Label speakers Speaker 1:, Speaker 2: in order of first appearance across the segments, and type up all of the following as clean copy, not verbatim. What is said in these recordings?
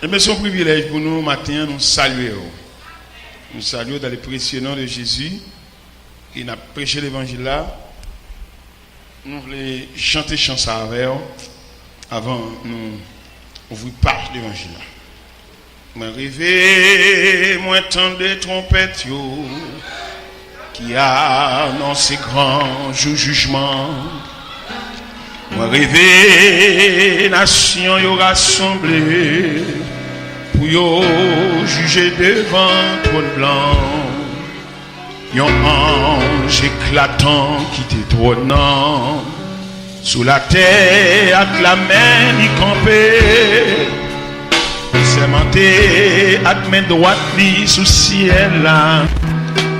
Speaker 1: Mais c'est un privilège pour nous, matin, nous saluer. Nous saluons dans le précieux nom de Jésus. Il a prêché l'évangile là. Nous voulons chanter chanson avec eux avant nous ouvrir par l'évangile là. Moi rêvé, moi tant de trompettes qui a annoncé grand jugement. Moi rêvé, nation y rassemblée pour yo juger devant trône blanc. Yon ange éclatant qui t'étronnant sous la terre avec la main y campé. Sermenté avec main droite li sous ciel là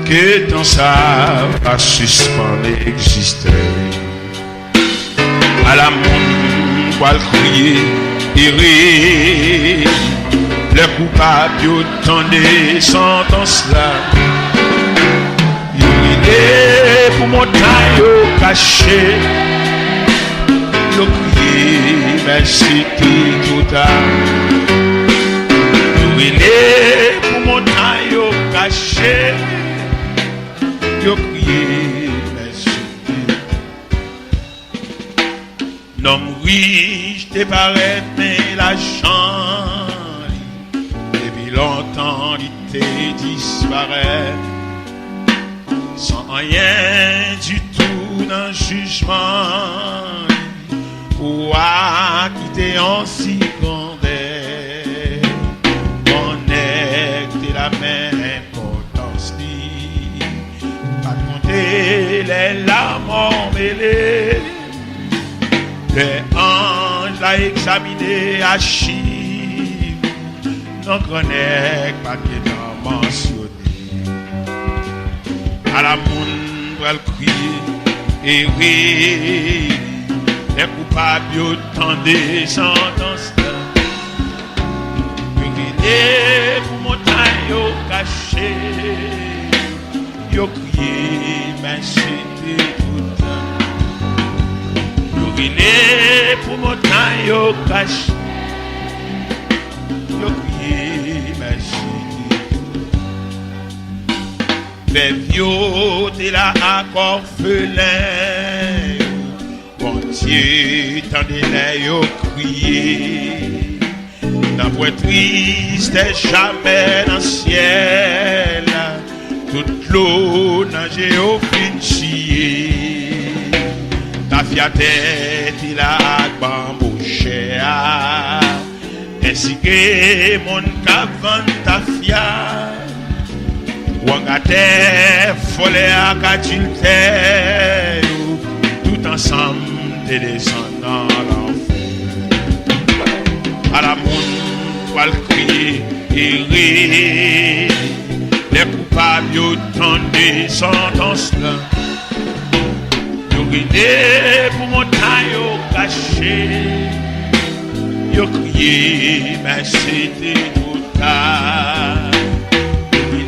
Speaker 1: que dans ça pas suspendre exister. À la monde quoi crier et rire le coupable autant des sentences là. Il pour montagne caché le crier merci tout à il est pour montagne caché yo crier merci non riche te paraît mais l'argent depuis longtemps il te disparaît sans rien du tout dans le jugement ou à quitter en si grandeur connecter la même importance pas compter les larmes emmêlées les anges l'a examiné à chiffre non connecte pas bien mentionné à la monde va le crier et rire les coupables autant des sentences et pour montagne caché yo crier mais c'était tout yo crier pour montagne caché yo crier mais les vieux de la orphelin, bon Dieu, tendez-les au crier. Dans votre triste jamais dans le ciel, toute l'eau nage au fin chier. Ta fiatette, il a bambouché, ainsi que mon cavant ta fiat. Wangate, folle à qu'adultère, tout ensemble des descendants l'enfer. À la monde, va le crier et rire, les coupables autant des sentences là. Yo grillé pour montagne caché, yo crié, mais c'était tout tard.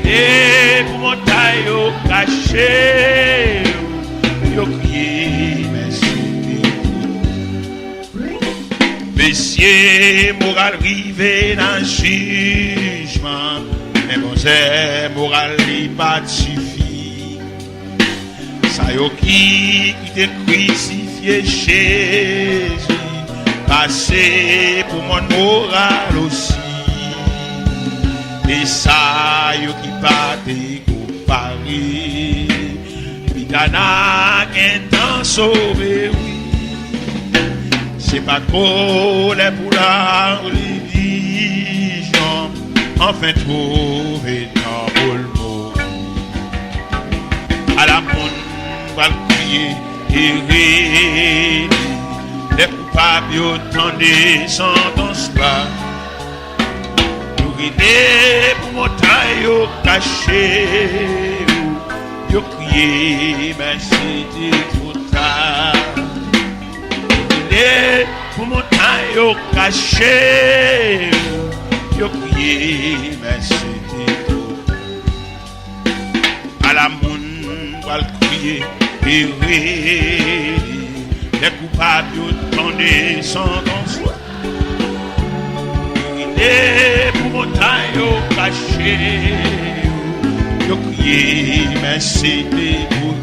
Speaker 1: Et pour montagne au caché, yo crié, mais c'était messieurs, moral rivé dans le jugement, mais bon c'est moral li pas suffit. Ça yo qui te crucifié Jésus, passé pour mon moral aussi. Et ça, yo qui pas décomparé, Pitana qu'un temps sauvé, oui. C'est pas trop les pour la religion, enfin trouver dans le mot. À la monde, va le crier et rire, les coupables autant des sentences là. Pour montagne caché, yo crié, mais c'était trop tard. Pour montagne caché, yo crié, mais c'était trop tard. À la monde va le crier et rire, les coupables autant des sentences. montagne cachée. Yo crié, mais c'était pour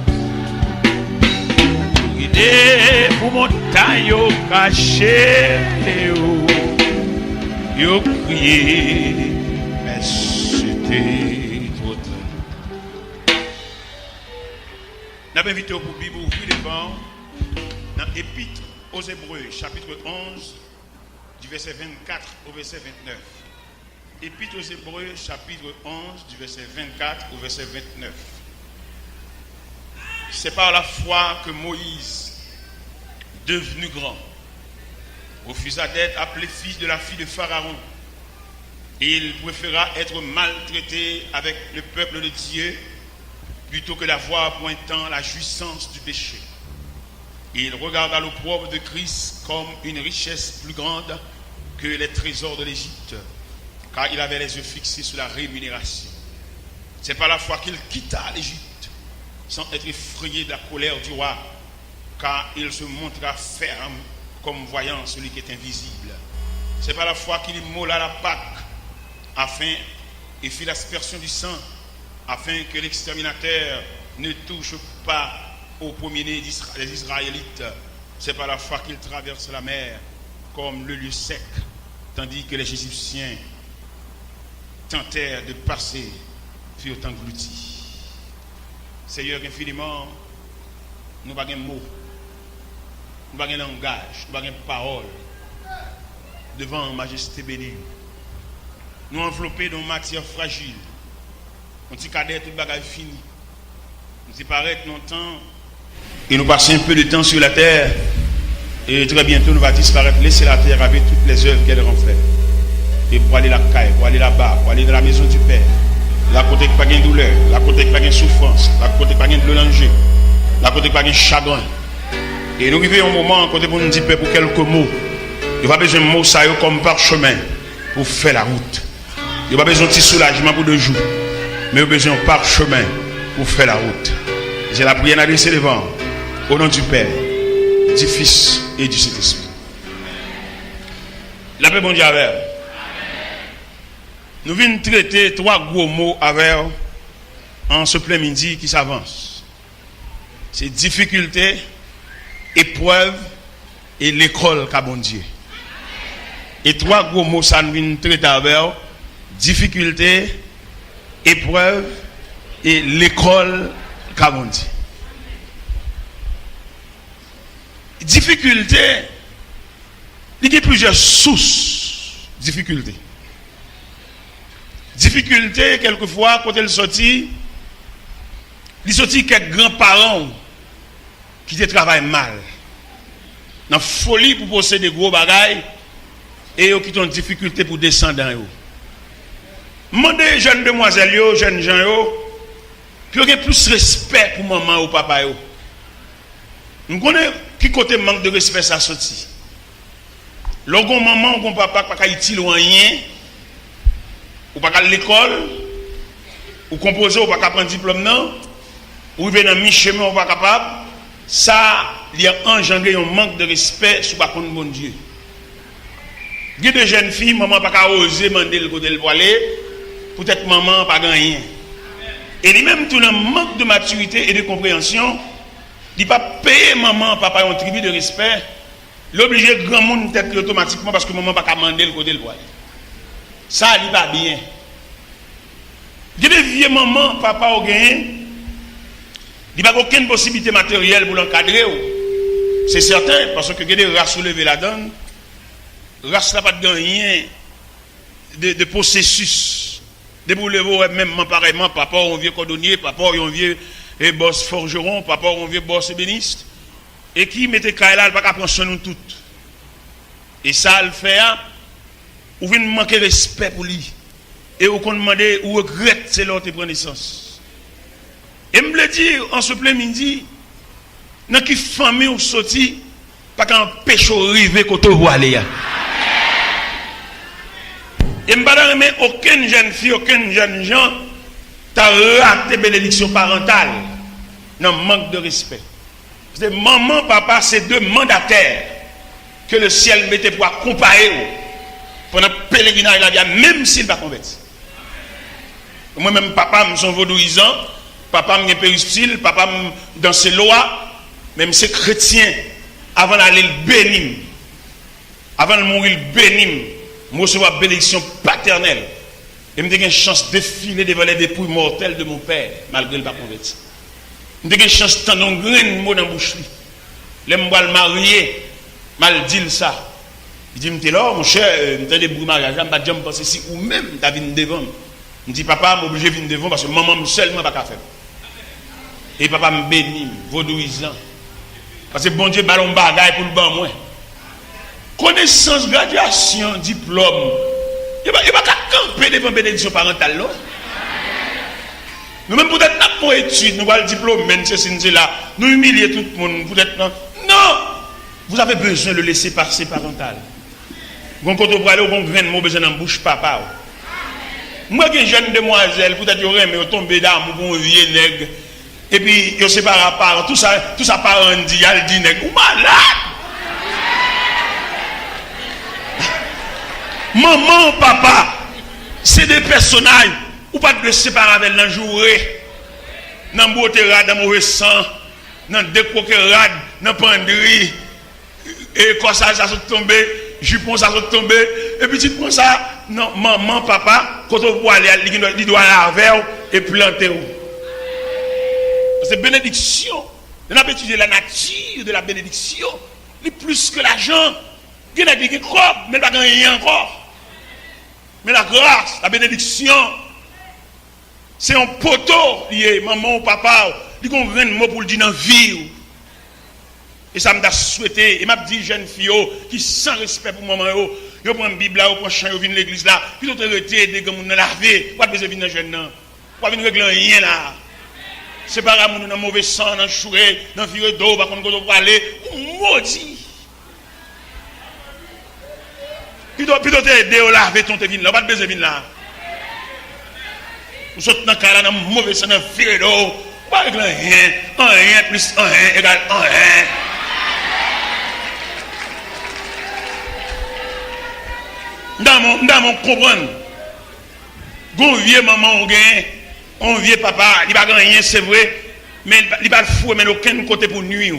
Speaker 1: guider pour montagne cachée. Yo crié, mais c'était trop tard. N'a pas invité pour Bible ouvrir les bancs dans l'Épître aux Hébreux, chapitre 11, du verset 24 au verset 29. Épître aux Hébreux, chapitre 11, du verset 24 au verset 29. C'est par la foi que Moïse, devenu grand, refusa d'être appelé fils de la fille de Pharaon. Et il préféra être maltraité avec le peuple de Dieu plutôt que d'avoir pointant la jouissance du péché. Et il regarda l'opprobre de Christ comme une richesse plus grande que les trésors de l'Égypte, car il avait les yeux fixés sur la rémunération. C'est par la foi qu'il quitta l'Égypte, sans être effrayé de la colère du roi, car il se montra ferme comme voyant celui qui est invisible. C'est par la foi qu'il immola la Pâque, afin, et fit l'aspersion du sang, afin que l'exterminateur ne touche pas au premier-né des Israélites. C'est par la foi qu'il traverse la mer comme le lieu sec, tandis que les Égyptiens tentèrent de passer, furent engloutis. Seigneur, infiniment, nous n'avons pas de mots, nous n'avons pas de langage, nous n'avons pas de parole devant majesté bénie. Nous enveloppés dans matière fragile. On dit cadet tout le bagage fini. Nous y paraître longtemps et nous passons un peu de temps sur la terre et très bientôt nous va disparaître, laisser la terre avec toutes les œuvres qu'elle aura fait. Et pour aller la caille, pour aller là-bas, pour aller dans la maison du Père, la côté qui n'a pas de douleur, la côté qui n'a pas de souffrance, la côté qui n'a pas de danger, la côté qui n'a pas de chagrin. Et nous vivons un moment côté pour nous dire pour quelques mots. Il n'y a pas besoin de mots ça comme parchemin pour faire la route. Il n'y a pas besoin de soulagement pour 2 jours. Mais il y a besoin de parchemin pour faire la route. J'ai la prière adressée devant. Au nom du Père, du Fils et du Saint-Esprit. La paix bon Dieu avec. Nous venons traiter 3 gros mots avec en ce plein midi qui s'avance. C'est difficulté, épreuve et l'école qu'a bon Dieu. Et 3 gros mots ça nous venons traiter avec difficulté, épreuve et l'école qu'a bon Dieu. Difficulté, il y a plusieurs sources de difficulté. Difficulté, quelquefois, quand elle sortit, il sortit quelques grands-parents qui te travaillent mal. Dans la folie pour posséder des gros bagailles et qui ont difficulté pour descendre dans eux. Demandez jeunes demoiselles, jeunes gens, qui ont plus respect pour maman ou papa. Nous connaissons qui côté manque de respect ça sorti. Lorsqu'on maman ou papa pas utile ou rien, ou pas à l'école, ou composer ou pas prendre diplôme non, ou venir dans mi-chemin ou pas capable, ça il y a engendré un manque de respect sur par contre bon Dieu. Il y a des jeunes filles, maman pas oser demander le côté le aller, peut-être maman pas rien. Et lui-même tout un manque de maturité et de compréhension. Il ne peut pas payer maman, papa un tribut de respect. L'obligé grand monde tête automatiquement parce que maman n'a pas demander le côté le poil. Ça, il va bien. Il y a des vieux mamans, papa au gain. Il n'y a aucune possibilité matérielle pour l'encadrer. C'est certain, parce que il y a des races soulevées là-dedans. Race n'a pas de rien de processus. De boulevard, même pareillement, papa un vieux cordonnier, papa un vieux boss forgeron, papa un vieux boss ébéniste. Et qui mettait là, il va pas prendre soin de tout. Et ça, le fait, ou vient manquer respect pour lui. Et ou qu'on demande, ou regrette, c'est l'autre qui prend naissance. Et me le dire, en ce plein midi, dans qui famille ou sorti, pas qu'un péché arrivé quand on voit aller. Et je ne remet aucune jeune fille, aucun jeune gens, t'as raté bénédiction parentale. Non, manque de respect. Parce que maman, papa, c'est 2 mandataires que le ciel mettait pour accompagner. pendant le pèlerinage la vie, même s'il va converti. Moi-même, papa, je suis vaudouisant, papa, je suis péristyle, papa, dans ses lois, même c'est chrétien, avant d'aller le bénir, avant de mourir le bénir, je recevoir bénédiction paternelle. Et je me une chance de défiler devant les dépouilles mortelles de mon père, malgré le pas converti. Je me une chance de tendre un grain de mot dans la bouche. Je me suis marié, mal dit ça. Il dit, je là, mon cher, je suis des mariage, je ne vais pas penser si ou même tu as venu devant. Je dis, papa, je suis obligé de venir devant parce que maman seulement pas faire. Et papa me bénit, vaudouisant. Parce que bon Dieu, ballon bagaille pour le ban moi. Connaissance, graduation, diplôme. Il ne va pas camper devant la bénédiction parentale. Non? Nous même peut-être pas pour études, nous avons le diplôme, même si c'est là. Nous humilier tout le monde, peut-être non. Non! Vous avez besoin de le laisser passer parental. Quand vous allez au bon grain, vous avez besoin d'en bouche papa. Moi, qui suis une jeune demoiselle, peut-être que vous tombez d'amour pour un vieux nègre. Et puis, vous séparez à part, tout ça parent dit, il y a le dit nègre. Ou malade! Maman, papa, c'est des personnages. Ou pas de séparer avec dans jouer, dans beauté rade, dans mauvais sang, dans décoquer rade, dans penderie, et quand ça se tombe, jupon ça se tombe, et puis tu prends ça, non, maman, papa, quand on voit aller, il doit laver et planter. C'est bénédiction. On a étudié la nature de la bénédiction, plus que l'argent. Il y a des crop, mais pas rien encore. Mais la grâce, la bénédiction, c'est un poteau lié, maman ou papa, qui ont un mot pour le dire dans la vie. Et ça m'a souhaité, et m'a dit jeune fille qui sans respect pour maman, ils prennent une Bible là, ils prennent un chien, ils viennent à l'église là, puis ils ont arrêté des gens qui ont lavé, pas besoin de venir dans jeune là, pas venir régler rien là. C'est pas grave, dans mauvais sang, dans le chouret, dans le fire d'eau, par contre, quand on va aller, maudit. Puis tu aider à laver ton vin là, pas de besoin de venir là. Nous sommes dans le cas là, dans le mauvais sang, dans le fire d'eau, pas régler rien, rien plus 1 égale 1. Dans mon comprendre, un vieux maman, un vieux papa, il va pas rien, c'est vrai, mais il va fou, mais aucun côté pour nuire.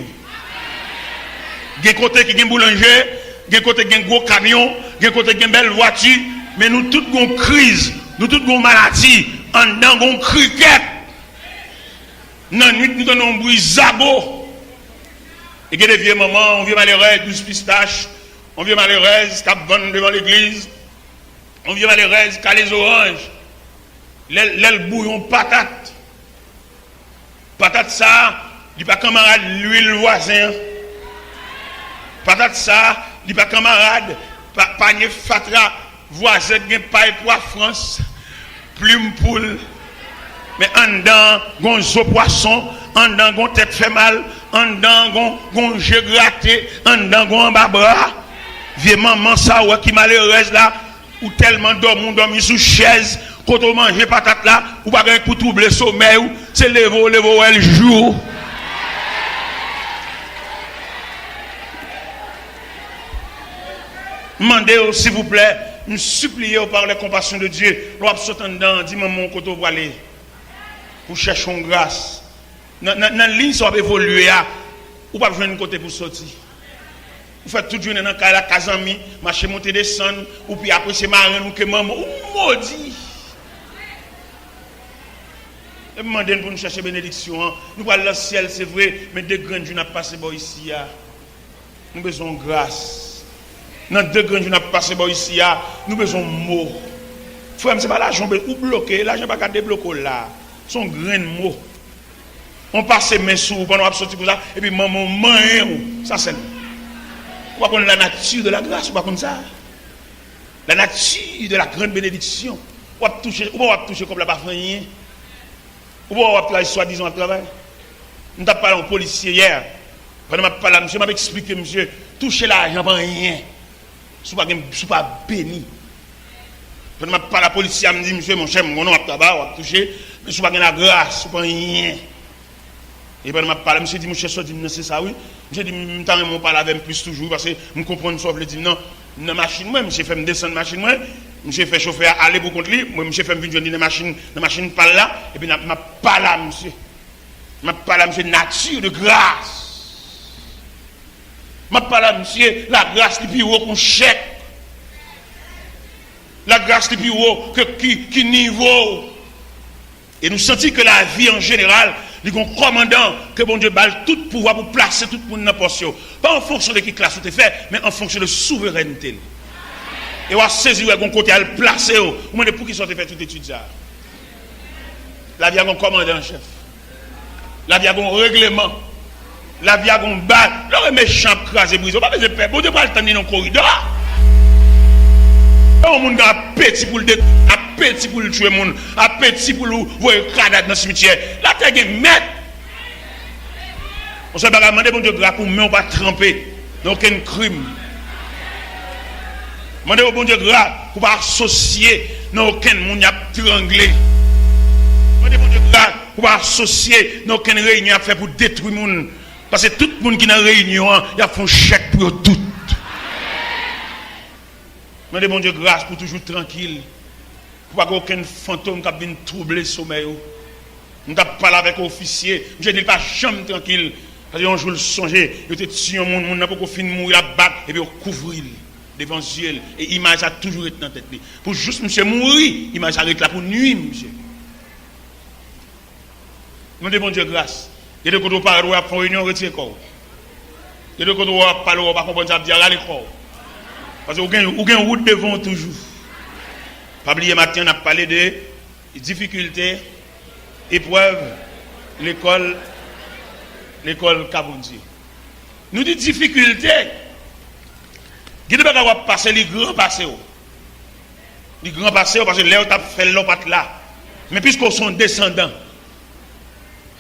Speaker 1: Il y a un côté qui est boulanger, il y a un côté qui est un gros camion, il y a un côté qui est une belle voiture, mais nous tous avons une crise, nous tous avons une maladie, en dedans, nous avons une cricket. Dans la nuit, nous avons un bruit zabot. Et il y a des vieux mamans, on vient malheureux, 12 pistaches, on vient malheureux, qui vendent devant l'église, on vient malheureux, qui a les oranges. L'aile bouillon patate. Patate ça, il n'y a pas camarade l'huile voisin. Patate ça, il n'y a pas camarade panier fatra voisin qui paille pour la France. Plume poule. Mais en dedans, gon zo poisson, en dedans, gon tête fait mal, en dedans, gon jeu gratté, en dedans, gon bras. Vieux maman ça qui malheureuse là, ou tellement dormi sous chaise. Quand on mange patate là, ou pas pour troubler le sommeil, c'est levo, elle joue. Demandez, s'il vous plaît, nous suppliez par la compassion de Dieu. L'on sortir dedans, dis maman, quand on va aller, pour chercher une grâce. Dans la ligne, ça va évoluer, ou pas besoin de côté pour sortir. Vous faites toute journée dans la Kazami, marcher, monter, descendre, ou puis après c'est marraine ou que maman, ou maudit. Et demandez pour nous chercher bénédiction. Nous allons le ciel, c'est vrai, mais deux grandes jours n'a passé ici. Nous avons besoin de grâce. Dans deux grandes jours n'a passé ici, nous avons besoin de mots. Frère, ce n'est pas l'argent ou bloqué, l'argent n'est pas débloqué là. Ce sont grains de mots. On passe mes sous pendant qu'on sortir pour ça, et puis maman, ça c'est. Vous connaissez la nature de la grâce, vous connaissez ça? La nature de la grande bénédiction. Vous pouvez toucher comme la bas rien. Vous pouvez travailler soi-disant à travail. Nous avons parlé à un policier hier. Pendant que je parlais, monsieur m'a expliqué, monsieur, toucher l'argent pour rien. Ce n'est pas béni. Pendant que je parle à la policier, elle me dit, monsieur, mon cher, mon nom à tabac, on va toucher, mais ce n'est pas la grâce, pour rien. Et pendant que je parle, monsieur dit, mon cher, c'est ça, oui. Monsieur dit, je ne parle avec plus toujours, parce que je comprends, sauf le dit, non, dans machine moi, monsieur fait me descendre machine moi, monsieur fait chauffeur aller pour contre lui, moi monsieur fait me venir dans machine pas là et puis m'a pas là monsieur. M'a pas là monsieur nature de grâce. M'a pas là monsieur la grâce qui plus haut qu'on chèque. La grâce qui plus haut que qui niveau. Et nous sentons que la vie en général, il y a un commandant que bon Dieu balle tout pouvoir pour placer tout le monde dans la portion. Pas en fonction de qui classe tu fait, mais en fonction de souveraineté. Et on va saisir un côté à le placer. Vous me demandez pour qui sont fait toute étude ça. La vie a un commandant chef. La vie a un règlement. La vie a un balle. Leur méchant crasé brisé. Pas besoin de peur. Bon Dieu pas le temps dans le corridor. On monde appétit pour le appétit pour le tuer monde, appétit pour le voir cadavre dans le cimetière. La terre est maître. On se bat demander bon Dieu grâce pour mais on pas tremper dans aucun crime. Demander bon Dieu grâce pour pas associer dans aucun monde a trianglé. Demander bon Dieu grâce pour pas associer dans aucune réunion à faire pour détruire monde parce que tout le monde qui dans réunion, il a fait un chèque pour tout. Demandez bon Dieu grâce pour toujours tranquille. Pour pas aucun fantôme qui vienne troubler le sommeil. Nous avons parlé avec l'officier. Je ne dis pas jamais tranquille. Parce qu'un jour, le songer, il était tué un monde, n'a pas fini de mourir, la battre, et puis on couvre devant Dieu. Et l'image a toujours été dans la tête. Pour juste monsieur mourir, l'image a été là pour nuire, monsieur. Demandez bon Dieu grâce. Il y a des côtés où on parle, on va faire une réunion, retirer le corps. Il y a des côtés où on va parler, on va comprendre ça, dire, allez, corps. Parce que vous avez une route devant toujours. Pas oublier matin, on a parlé de difficultés, épreuves, l'école Kabounzi. Nous disons difficultés. Qui ne peut pas passer les grands passés. Les grands passés parce que là, on a fait l'opat là. Mais puisqu'on sont descendants,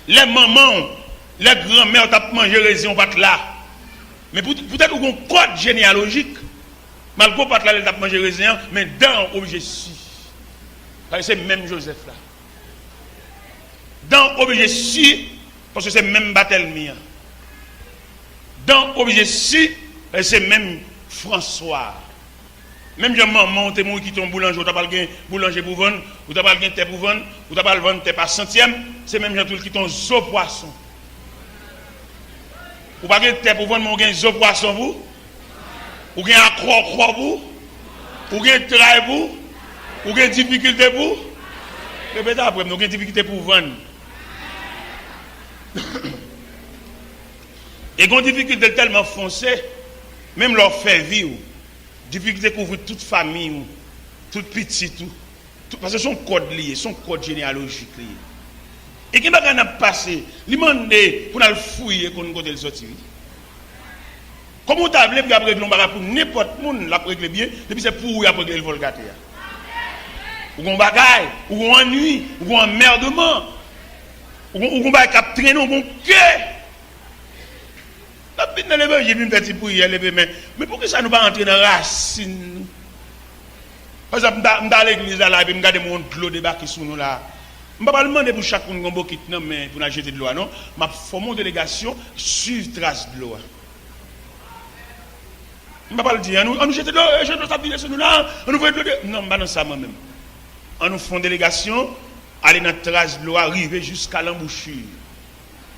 Speaker 1: les mamans, les grands-mères, on a mangé les on là. Mais peut-être qu'on a un code généalogique. Malgré pas là, il a mangé raisin, mais dans objet si. Parce que c'est même Joseph là. Dans objet si, parce que c'est même Barthélemy. Dans objet si, c'est même François. Même si maman, tu es qui ton boulanger, tu n'as pas le boulanger pour vendre, ou tu n'as pas le thé pour vendre, ou tu n'as pas le vendre thé par centième, c'est même gens qui ton zo poisson. Ou pas le thé pour vendre, mais vous zo poisson vous. Ou bien à croix vous, ou bien travail vous, ou bien difficulté vous. Répétez après, nous avons difficulté pour vendre. Et une difficulté tellement foncée, même leur faire vivre, difficulté pour toute famille, toute petite, tout, parce que son code lié, son code généalogique lié. Et qui va passer, il demande pour nous fouiller qu'on nous le sortir. Comment tu as voulu pour régler pour n'importe qui, la régler bien, depuis c'est pour régler le volgate. Ou un bagaille, ou un ennui, ou un emmerdement, ou un bagaille qui a traîné au bon cœur. La petite dans l'évangile, une petite prière, mais pourquoi ça ne va pas entrer dans la racine? Par exemple, je suis à l'église là, et je regarde mon de l'eau débarquer sur nous là. Je ne vais pas demander pour chaque monde qui est pour la jeter de l'eau, non? Je fais mon délégation sur trace de l'eau. Je ne vais pas le dire, on nous jette de l'eau, je dois s'appuyer sur nous là, on nous fait de l'eau. Non, je ne vais pas ça moi-même. On nous fait une délégation, aller dans la trace de l'eau, arriver jusqu'à l'embouchure.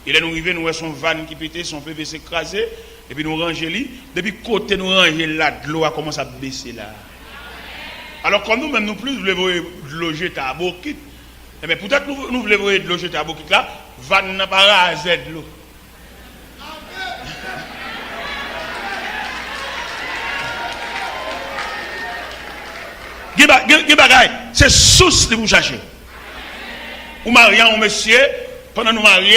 Speaker 1: Et là, nous arrivons, nous voyons son van qui pétait, son PVC écrasé, et puis nous rangeons lui. Depuis côté nous rangeons là, de l'eau a commencé à baisser là. Alors, quand nous-mêmes, nous plus, nous voulons de l'eau jeter à Bokit, eh bien, peut-être nous voulons de l'eau jeter à Bokit là, van n'a pas rasé de l'eau. C'est source de vous chercher. Ou mariez un monsieur, pendant nous marier,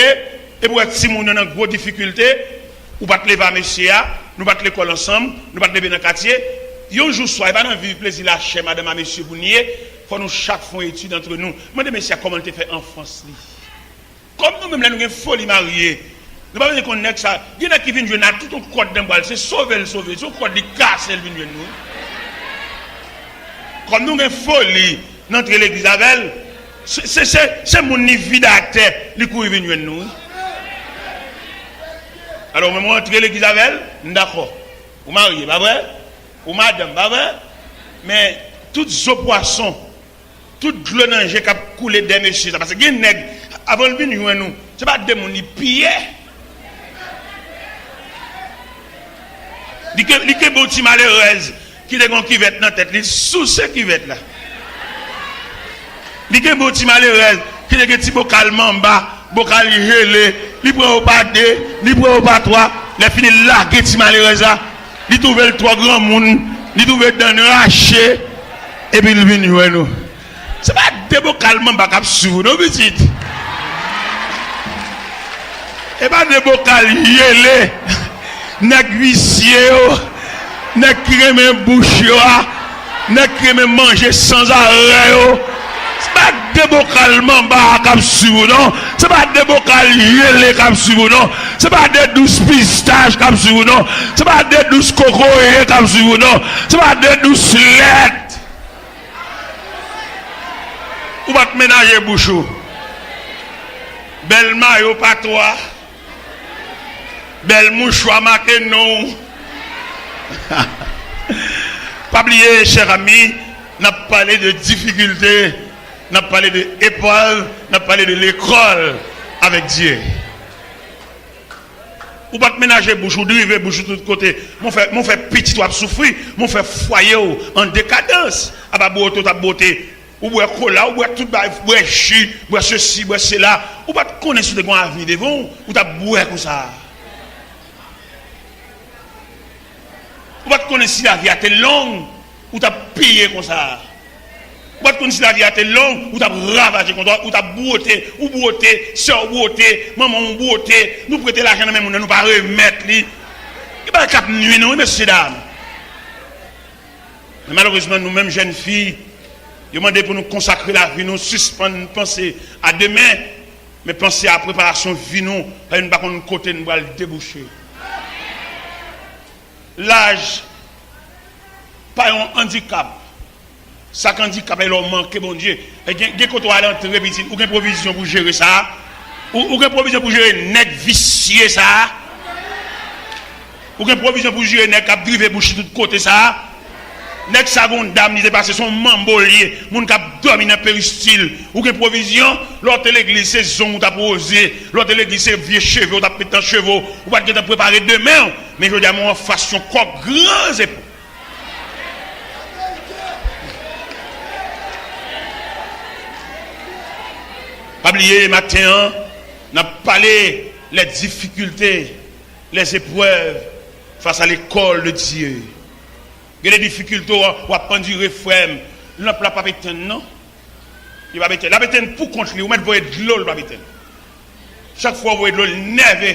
Speaker 1: et pour être si nous avons une grosse difficulté, ou pas te lever à monsieur, nous pas te l'école ensemble, nous pas te lever dans le quartier. Un jour soir, pas dans vivre plaisir là chez madame à monsieur Bounier, faut nous chaque fois étude entre nous. Moi de monsieur comment tu fait enfance li. Comme nous même là nous avons folie mariée. Nous pas besoin qu'on ait ça. Il y en a qui viennent jouer dans tout un code d'un bal, c'est sauver, son code de casse elle vient nous. Comme nous avons folie dans l'église avec c'est mon niveau à terre, les coups viennent nous. Alors, moi, entrer l'église avec elle, d'accord. Vous mariez, pas vrai? ou madame, pas vrai? Mais toutes ces poissons, toute l'eau qui a coulé des messieurs, parce que les nègres, avant de venir nous, ce n'est pas des gens qui pillent. Il y a des gens malheureuses qui ont qui vêtent dans la tête, sous ce qui vêtent là. Il y a des gens malheureuses qui ont des petits bocal mamba, bocal gelé, ils prennent au pas deux, ils prennent au pas trois, les finissent là, les petits malheureuses là, ils trouvent le trois grands monde, ils trouvent dans le raché, et puis ils viennent voir nous. Ce n'est pas des bocal mamba qui sont non petit. Et pas des bocal gelé. Nèg huissier, nèg qui aime boucher, nèg qui aime manger sans arrêt. C'est pas des bocal mamba comme sur non, c'est pas des bocal yélé comme sur non, c'est pas des douces pistaches comme sur non, c'est pas des douces cocoyées comme sur non, c'est pas des douces lettres. Ou va te ménager bouchou. Belle maillot pas toi. Belle mouchoir marqué non. Pas oublier, chers amis, n'a parlé de difficultés, n'a parlé de épreuves, n'a parlé de l'école avec Dieu. Ou pas te ménager bouche ou driver bouche de tous côtés. Mon fait petit ou souffrir, mon fait foyer en décadence. À ba beauté ta beauté. Ou boire cola, ou boire tout boire jus, boire ceci, boire cela. Ou pas te connaître de grand avenir devant, ou ta boire comme ça. Ou pas te connaître si la vie a été longue, ou t'as payé comme ça. Ou pas te connaître si la vie a été longue, ou t'as ravagé comme ça, ou t'as beauté, ou beauté, soeur beauté, maman beauté, nous prêter l'argent même, nous pas remettre lui. Il pas cap nuit non, messieurs dames. Mais malheureusement, nous-mêmes jeunes filles, ils demandé pour nous consacrer la vie, nous suspendre, penser à demain, mais penser à la préparation de vie, nous, et nous pas qu'on côté, nous va le déboucher. L'âge, pas un handicap. Ça handicap, il a manqué, bon Dieu. Et quand on va aller entrer, ou une provision pour gérer ça, ou une provision pour gérer net vicieux ça, ou une provision pour gérer net cap drivé pour tous côtés ça. Net seconde dame, il est passé son mambolier, mon cap domine un péristyle, ou une provision, l'autre l'église c'est zon ou t'as posé, l'autre l'église c'est vieux cheveux, ou t'as pété un cheveu, ou pas te préparer demain, mais je dis à mon façon quoi grands épaules. Pas oublier matin, on a parlé les difficultés, les épreuves face à l'école de Dieu. Il y a des difficultés, on va prendre du réfrème. L'on n'a pas pété, non? Il va péter. La pété pour contre lui, ou mettre de l'eau, la pété. Chaque fois, vous voyez de l'eau, nerveux.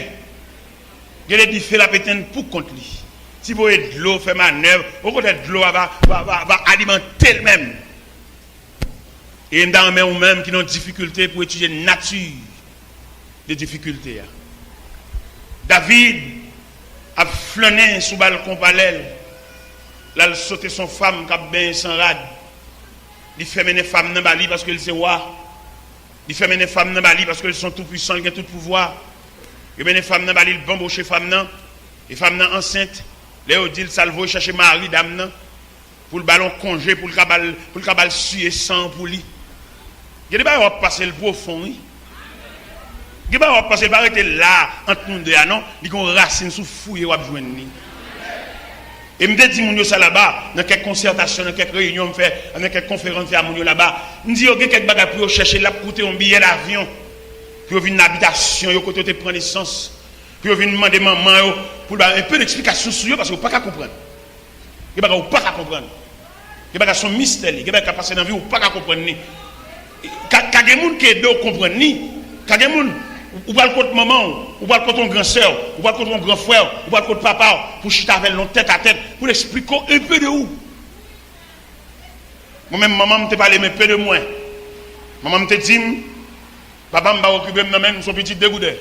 Speaker 1: Il y a des difficultés, la pété pour contre lui. Si vous voyez de l'eau, fait manœuvre, au côté de l'eau, va alimenter elle-même. Et dans les mêmes qui ont des difficultés pour étudier la nature des difficultés. David a flâné sous le balcon parallèle. Là, il sauté son femme qui a bien sans rade. Il fait mener femme dans Bali parce qu'elle sait roi. Il fait mener femme dans Bali parce qu'elles sont tout puissants, ils ont tout pouvoir. Il mène femme dans Bali, il bambouche femme dans. Et femme dans enceinte. Léo dit, il salvo chercher mari dame pour le ballon congé, pour le cabal suer sang pour lui. Il y a des gens qui passer le profond. Il y a des gens qui passer le là entre nous deux. Non, ils ont racine sous fouille ou joindre. Et je me dis, ça là-bas, dans quelques concertations, dans quelques réunions, dans quelques conférences là-bas, je me dis, il y a quelques bagages pour chercher là, pour coûter un billet d'avion, pour venir dans l'habitation, pour prendre l'essence, pour venir demander maman, pour un peu d'explication sur eux, parce que vous ne pouvez pas comprendre. Il y a des gens qui ne peuvent pas comprendre. Il y a des gens qui sont mystères, il y a des gens qui passent dans la vie, vous ne pouvez pas comprendre. Quand il y a des gens qui ne comprennent pas, quand il y a des gens ou pas le côté maman, ou pas le côté ton grand soeur, ou pas le côté ton grand frère, ou pas le côté papa, pour chiter avec nous tête à tête, pour l'expliquer un peu de où. Moi-même, maman me parlé un peu de moi. Maman me dit, papa m'a occupé de même son petit dégoûté.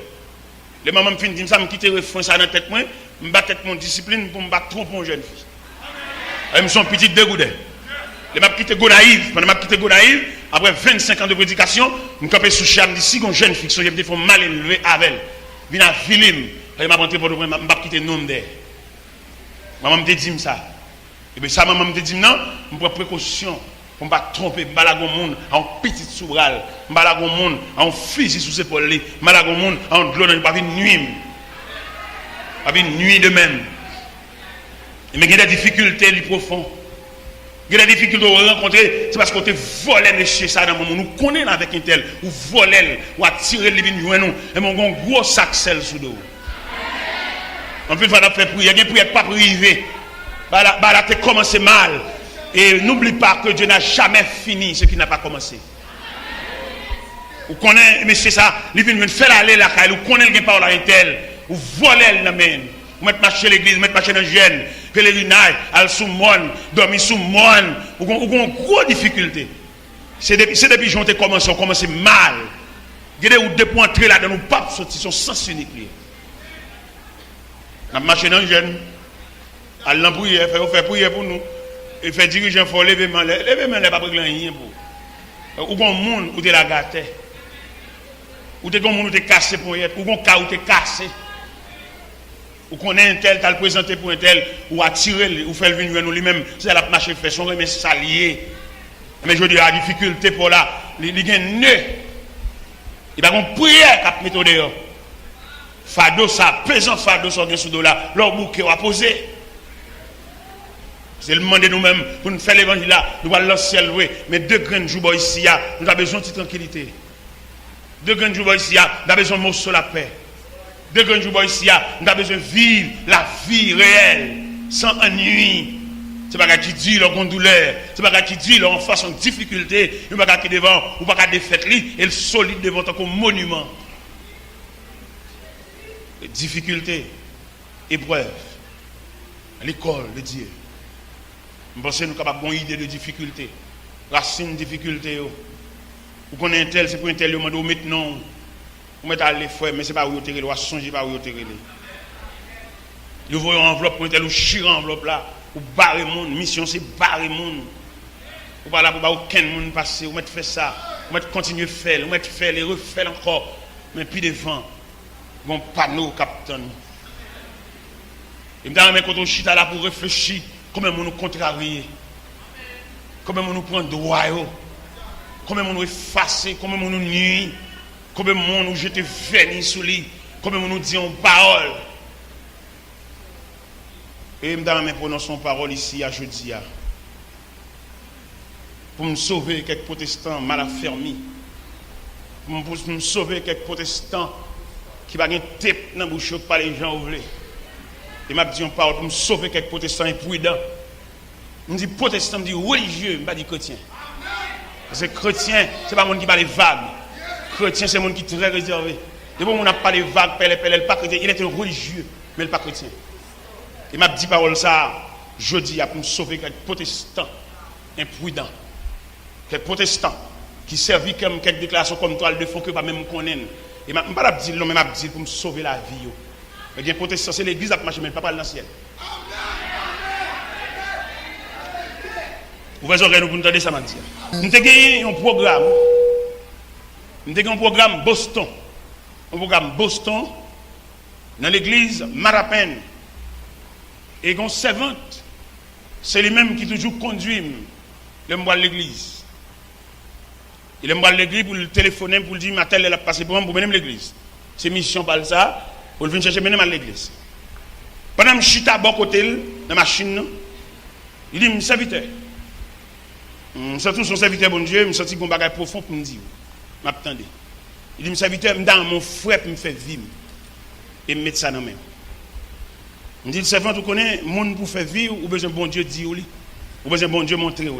Speaker 1: Les mamans me fin dit ça, me quitter le fond ça dans tête moi, me battre mon discipline pour me battre trop mon jeune fille. Elle me son petit dégoûté. Les m'a quitté Gonaïve, pendant m'a quitté Gonaïve, après 25 ans de prédication, je me campé sous charme d'ici une jeune fille, je me font mal élevé avec elle. Vient à Philippe, elle m'a rentré pour le m'a quitté nom d'elle. Maman me dit ça. Et bien ça, maman me dit non, je prends précaution pour ne pas tromper, je ne pas monde en petite sourale, je ne pas monde en fusil sous ses épaules, je ne pas monde en de l'eau, je ne pas nuit. Pas nuit de même. Mais il y a des difficultés les profondes. Il y a des difficultés à rencontrer, c'est parce qu'on te volé chez ça dans le monde. Nous connaissons avec un tel, ou volé, ou attiré les vignes, nous, et mon gros sac sel sous dos. En plus, il faut faire prier, il y a une prière pas privée. Là, tu as commencé mal. Et n'oublie pas que Dieu n'a jamais fini ce qui n'a pas commencé. Vous connaissez, mais c'est ça, il vient faire aller la caille, vous connaissez les paroles à un tel, vous volez le même. Vous mettez marcher l'église, vous mettez marcher dans le gène, pèlerinage, aller sous le monde, dormir sous le monde. Vous avez une grosse difficulté. C'est depuis que j'ai commencé, on commence mal. Il y a des points entrer là dans nos papes, ils sont sens unique. On a marché dans le gène, aller en prière, faire prière pour nous. Et faire dirigeant, il faut lever main. Lever main, il n'y a pas de rien pour. Ou bon monde, ou de la gâte. Ou de bon monde, ou de cassé pour y être. Ou bon cas, ou de cassé. Ou qu'on est un tel, t'as le présenté pour un tel, ou attirer, ou faire venir nous lui-même, c'est la marche fait son mais s'allier. Mais je dis la difficulté pour là, il y a un nœud. Il y a une prière qui mettre dehors. Fado, ça, pesant fado, ça, sous dos là, leur bouquet à poser. C'est le moment de nous-mêmes pour nous faire l'évangile là, nous allons lancer le mais 2 grands jours ici, nous avons besoin de tranquillité. 2 grands jours ici, nous avons besoin de morceaux la paix. 2 grands jours ici, nous avons besoin de vivre la vie réelle, sans ennui. C'est pas qui dit leur douleur, c'est pas qui dit leur en face en difficulté, c'est pas qui devant, ou pas qui défaite lui, et le solide devant comme monument. Difficulté, épreuve, l'école de Dieu. Je pense que nous avons une bonne idée de difficulté. Racine difficulté. Vous connaissez un tel, c'est pour un tel, vous maintenant. Vous mettez à l'effort, mais ce n'est pas où vous tirez, vous songez pas où vous tirez. Vous voyez une enveloppe pour un tel, vous chirez enveloppe là. Vous barrez le monde. Mission, c'est barrer le monde. Vous ne là pour aucun monde passer. Vous mettez faire ça. Vous mettez continuer à faire. Vous mettez faire, les refaire encore. Mais puis devant, bon panneau capitaine. Et maintenant, quand on chita là pour réfléchir, comment on nous contrarie, comment on nous prend droit, comment on nous efface, comment on nous nuit, comment on nous jette vernis sous lui, comment on nous dit en parole. Et maintenant, nous prononçons parole ici à jeudi, pour me sauver quelques protestants mal affermis, pour me sauver quelques protestants qui n'ont pas de tête dans la bouche par les gens ouvrés. Et m'a dit en parole pour me sauver quelques protestants imprudents. Je dis protestant, je dis religieux, je ne pas dire chrétien. Parce que chrétien, ce n'est pas le monde qui parle vague. Chrétien, c'est le monde qui est très réservé. Et bon, on n'a pas les vagues, il pas chrétien, il est un religieux, mais il n'est pas chrétien. Et m'a dit parole ça, jeudi, pour me sauver quelques protestants imprudents. Quelques protestants qui servent comme quelques déclarations comme toile de fond que pas même connaître. Et je ne vais pas dire non, mais je dire pour me sauver la vie. Eh bien, protestant, c'est l'église qui marche, mais pas dans le ciel. Vous voyez, nous entendez ça, m'a dit. Nous avons gagné un programme. Nous avons un programme Boston. Un programme Boston dans l'église Marapen. Et une servante, c'est lui-même qui toujours conduit le mois de l'église. Il est à l'église pour le téléphoner, pour lui dire, ma telle, elle a passé pour moi, pour mener l'église. C'est mission par ça, pour venir chercher mener à l'église. Pendant que je suis à bon côté, dans la machine, il dit, serviteur. Je suis son serviteur, bon Dieu, je suis un bagage profond pour me dire. Je m'attendais. Il dit, serviteur, je dans mon frère pour me faire vivre. Et me mettre ça dans la main. Je dis, le servant, tu connais, le monde pour faire vivre, ou besoin de bon Dieu dire, ou besoin de bon Dieu montrer.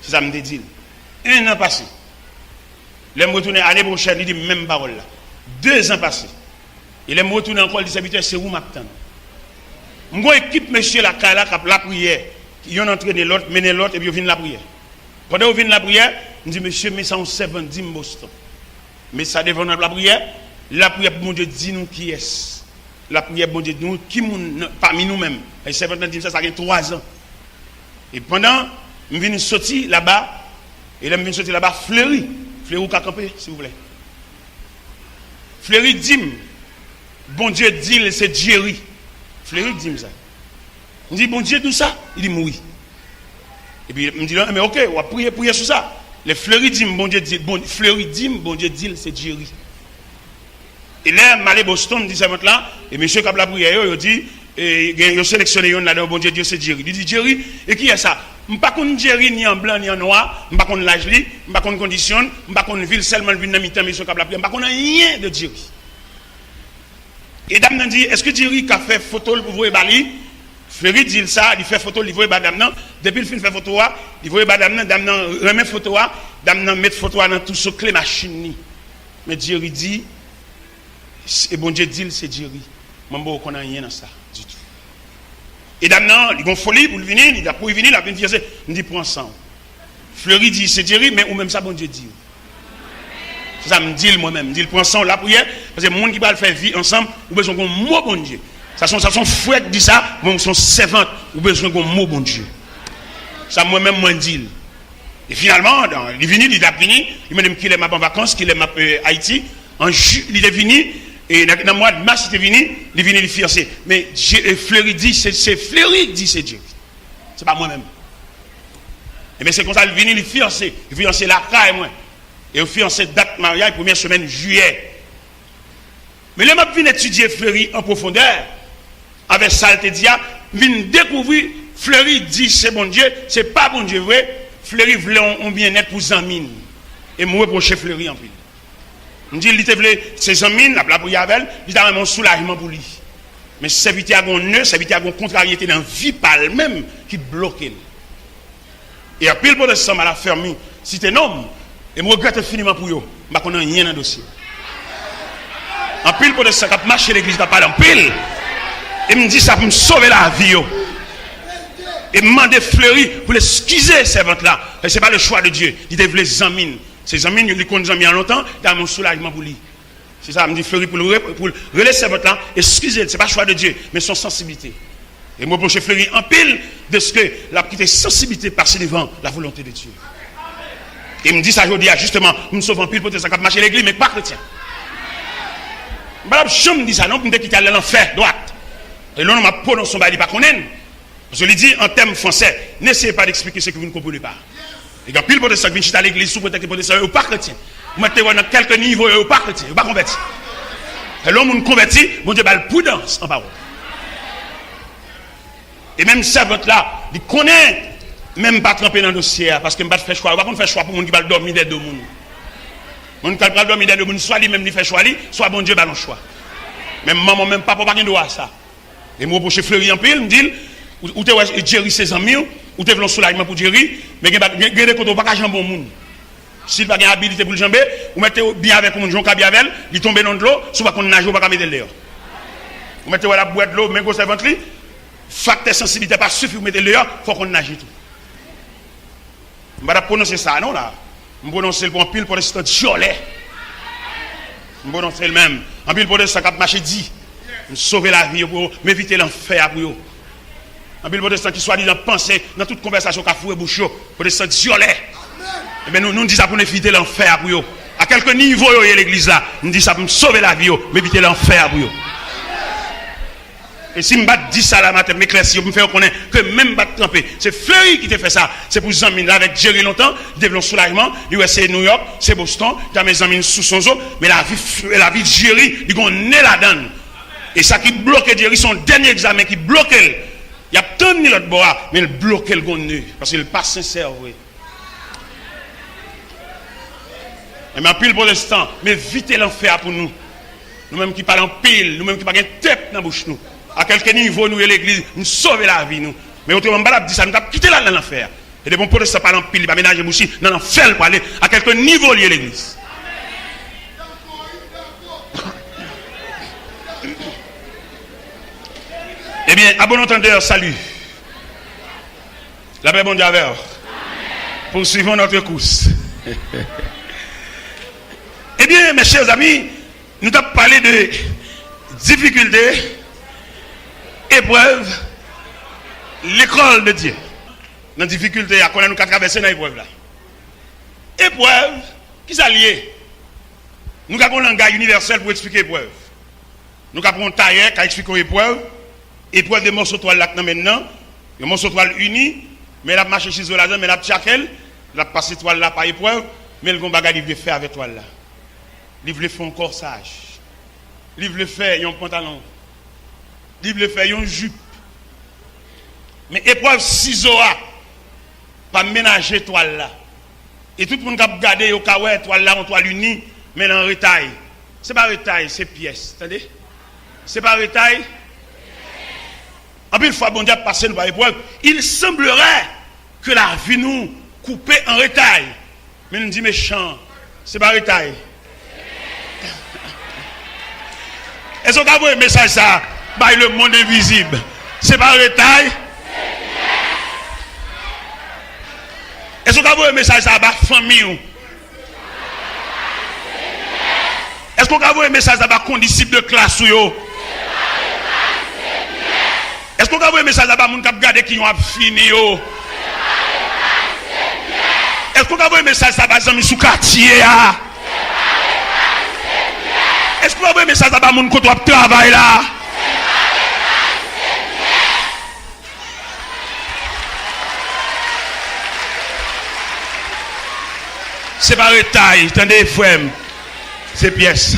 Speaker 1: C'est ça que je me dis. 1 an passé. Il me retourner l'année prochaine, il dit même parole là. 2 ans passés. Il me retourner encore, il dit, serviteur, c'est où m'attendre. Mon équipe, monsieur, la prière. Ils ont entraîné l'autre, mené l'autre, et puis ils viennent la prière. Pendant qu'ils viennent la prière, je dis, monsieur, mais ça, on sait 10 Boston. Mais ça devant la prière pour mon Dieu, dis-nous qui est. La prière, bon Dieu, nous, qui parmi nous-mêmes. Et c'est maintenant, ça fait 3 ans. Et pendant, je viens sortir là-bas, et là, je viens sortir là-bas, Fleury ou Kakampe, s'il vous plaît. Fleury dit, bon Dieu dit, c'est Jerry. Fleury dit ça. Je dis, bon Dieu, tout ça? Il dit, oui. Et puis, il me dit, mais ok, on va prier sur ça. Les fleuris disent, bon Dieu dit, bon Dieu dit, c'est Jerry. Et là, je suis Boston, dit ça là, et monsieur qui a la prière, il dit, il a sélectionné un là, bon Dieu, c'est Jerry. Il dit, Jerry, et qui est ça? Je ne sais pas Jerry ni en blanc ni en noir, je ne sais pas l'âge, je ne sais pas condition, je ne sais pas ville seulement le vin mi-temps, monsieur qui a la prière, je ne sais pas rien de Jerry. Et dame dit, est-ce que Jerry a fait photo pour vous Bali? Fleury dit ça, il fait photo, il voit dame depuis le film fait photo, il voit dame remet photo, dame met photo dans tout ce clé machine. Mais Jerry dit, et bon Dieu dit, c'est Jerry. Je ne connais rien dans ça du tout. Et dame ils ont folie pour venir, il a pour venir, il a venir dire, il dit pour ensemble. Fleury dit, c'est Jerry, mais ou même ça, bon Dieu dit. C'est ça, me dit moi-même, me dit pour ensemble la prière, parce que les gens qui veulent faire vie ensemble, ou besoin d'un mot bon Dieu. Ça son frère qui dit ça, son servante, ou besoin d'un mot bon Dieu. Ça moi-même moi dit. Et finalement, il est venu, il a venu, il m'a dit qu'il est en vacances, qu'il est à Haïti. Il est venu, et dans le mois de mars, il est venu, il est venu le fiancé. Mais Fleury dit, c'est Fleury qui dit c'est Dieu. C'est pas moi-même. Et bien c'est comme ça, il est venu le fiancé. Il fiancé la caille, moi. Et au fiancé date mariage, première semaine juillet. Mais là, je viens étudier Fleury en profondeur. Avec saleté dia, vient découvrir Fleury dit c'est bon Dieu, c'est pas bon Dieu vrai. Fleury voulait un bien-être pour Zamine. Et moi reprocher Fleury en pile. On dit il voulait ses Zamine, la prière avec elle, il a un soulagement pour lui. Mais c'est vite à un nœud, c'est vite à une contrariété dans la vie par elle-même qui bloque. Et après le protestant m'a fermé, si t'es un homme, et je regrette infiniment pour eux, je ne connais rien dans le dossier. En pile protestant qui a marché l'église, qui parlé en pile. Et me dit ça pour me sauver la vie. Et me demander Fleury pour l'excuser ces ventes-là. Ce n'est pas le choix de Dieu. Il devait les amines. Ces amines, il les connaît en longtemps, il a mon soulagement pour lui. C'est ça, me dit Fleury pour relayer ces ventes-là, excusez, ce n'est pas le choix de Dieu, mais son sensibilité. Et moi, pour chez Fleury, en pile de ce que la petite sensibilité passe devant la volonté de Dieu. Et me dit ça aujourd'hui, justement, nous sauve en pile pour que ça marche l'église, mais pas chrétien. Je me dis ça, non, pour me quitter à l'enfer, droite. Et là, on m'a prononcé son bail, pas qu'on aime. Je lui dis en termes français, n'essayez pas d'expliquer ce que vous ne comprenez pas. Et quand pile protestant qui vient à l'église, sous prétexte protestant, ou pas chrétien. Vous mettez dans quelques niveaux, ou pas chrétien, ou pas converti. Et l'homme nous convertit, bon Dieu, la prudence en parole. Et même servante là, il connaît, même pas tremper dans le dossier, parce qu'il ne va pas faire choix. Il ne va pas faire choix pour les gens qui va dormir des deux mondes. Les gens qui va dormir des deux mondes, soit lui-même, il fait choix, soit bon Dieu, va le choix. Même maman, même papa, pas de droit à ça. Et moi, pour chez Fleury en pile, me dit, ou tu es Jerry ses amis, ou tu es un soulagement pour Jerry, mais il y a des côtés où pas de bon monde. S'il n'a pas d'habilité pour le jamber, vous mettez bien avec un jonca bien avec elle, il tombe dans l'eau, soit qu'on nage, ou pas mettre dehors. Vous mettez la boîte de l'eau, mais vous savez, facteur sensibilité pas suffit, vous mettez dehors, il faut qu'on nage tout. Je ne vais pas prononcer ça, non là. Je vais prononcer le bon pile pour l'instant, violet. Je vais prononcer le même. En pile pour l'instant, quand marché dit. Sauver la vie pour m'éviter l'enfer pour eux. En pile protestant qui soit dit dans penser dans toute conversation qu'a foué bouche protestant violet. Et bien nous disons ça pour éviter l'enfer pour eux. À quelques niveaux l'église là, nous disons ça pour sauver la vie, m'éviter l'enfer pour eux. Et si je dis ça la matin, m'éclaircir, me faire connaître que même pas tremper, c'est Fleury qui te fait ça. C'est pour Zamine là avec Jerry longtemps, il développe soulagement, c'est New York, c'est Boston, tu as mes amis sous son zoo, mais la vie de Jerry, il connaît la donne. Et ça qui bloque Jerry, son dernier examen qui bloque, il y a tant de l'autre bois, mais il bloque le gonne parce qu'il n'est pas sincère. Oui. Et mais en pile protestant, mais vite l'enfer pour nous. Nous-mêmes qui parlons pile, nous-mêmes qui parlons tête dans la bouche nous. À quelques niveaux, nous et l'église, nous sauver la vie nous. Mais autrement, on dit ça, nous avons quitté là dans l'enfer. Et des bons protestants parlent pile, ils vont ménager bouche dans l'enfer pour aller à quelques niveaux liés l'église. Eh bien, à bon entendeur, salut. La paix, bon Dieu, avec. Poursuivons notre course. Eh bien, mes chers amis, nous avons parlé de difficultés, épreuves, l'école de Dieu. Dans la difficulté, à quoi nous avons traversé dans l'épreuve là. Épreuve, qui s'allie. Nous avons un langage universel pour expliquer l'épreuve. Nous avons un tailleur qui explique l'épreuve. Épreuve de morceaux de toile là maintenant, Un morceau de toile uni, mais il a marché chez eux là-dedans, mais il a tchakel, il a passé toile là par épreuve, mais le bagage il veut faire avec toile là. Il veut faire un corsage. Il veut faire un pantalon. Il veut faire une jupe. Mais épreuve ciseaux pas ménager toile là. Et tout le monde qui a regardé au cas où toile là, en toile unie, mais en retail. C'est pas retail, c'est pièce. Attendez? C'est pas retail. En plus, une fois bon Dieu passé par épreuve, il semblerait que la vie nous coupe en retail. Mais nous dit méchant, c'est pas retail. Est-ce qu'on a vu un message ça? Bah, le monde invisible. C'est pas retail. Est-ce qu'on a vu un message ça? Bah, famille. Est-ce qu'on a vu un message ça? Bah, condisciple de classe ou est-ce qu'on a vu un message là-bas, moun k'ap gade qui ont fini yo? Est-ce qu'on a vu un message là-bas, zami sous quartier ya? Est-ce qu'on a vu un message là-bas, moun koto ap travail là? C'est pas retail, attendez frère, c'est pièce.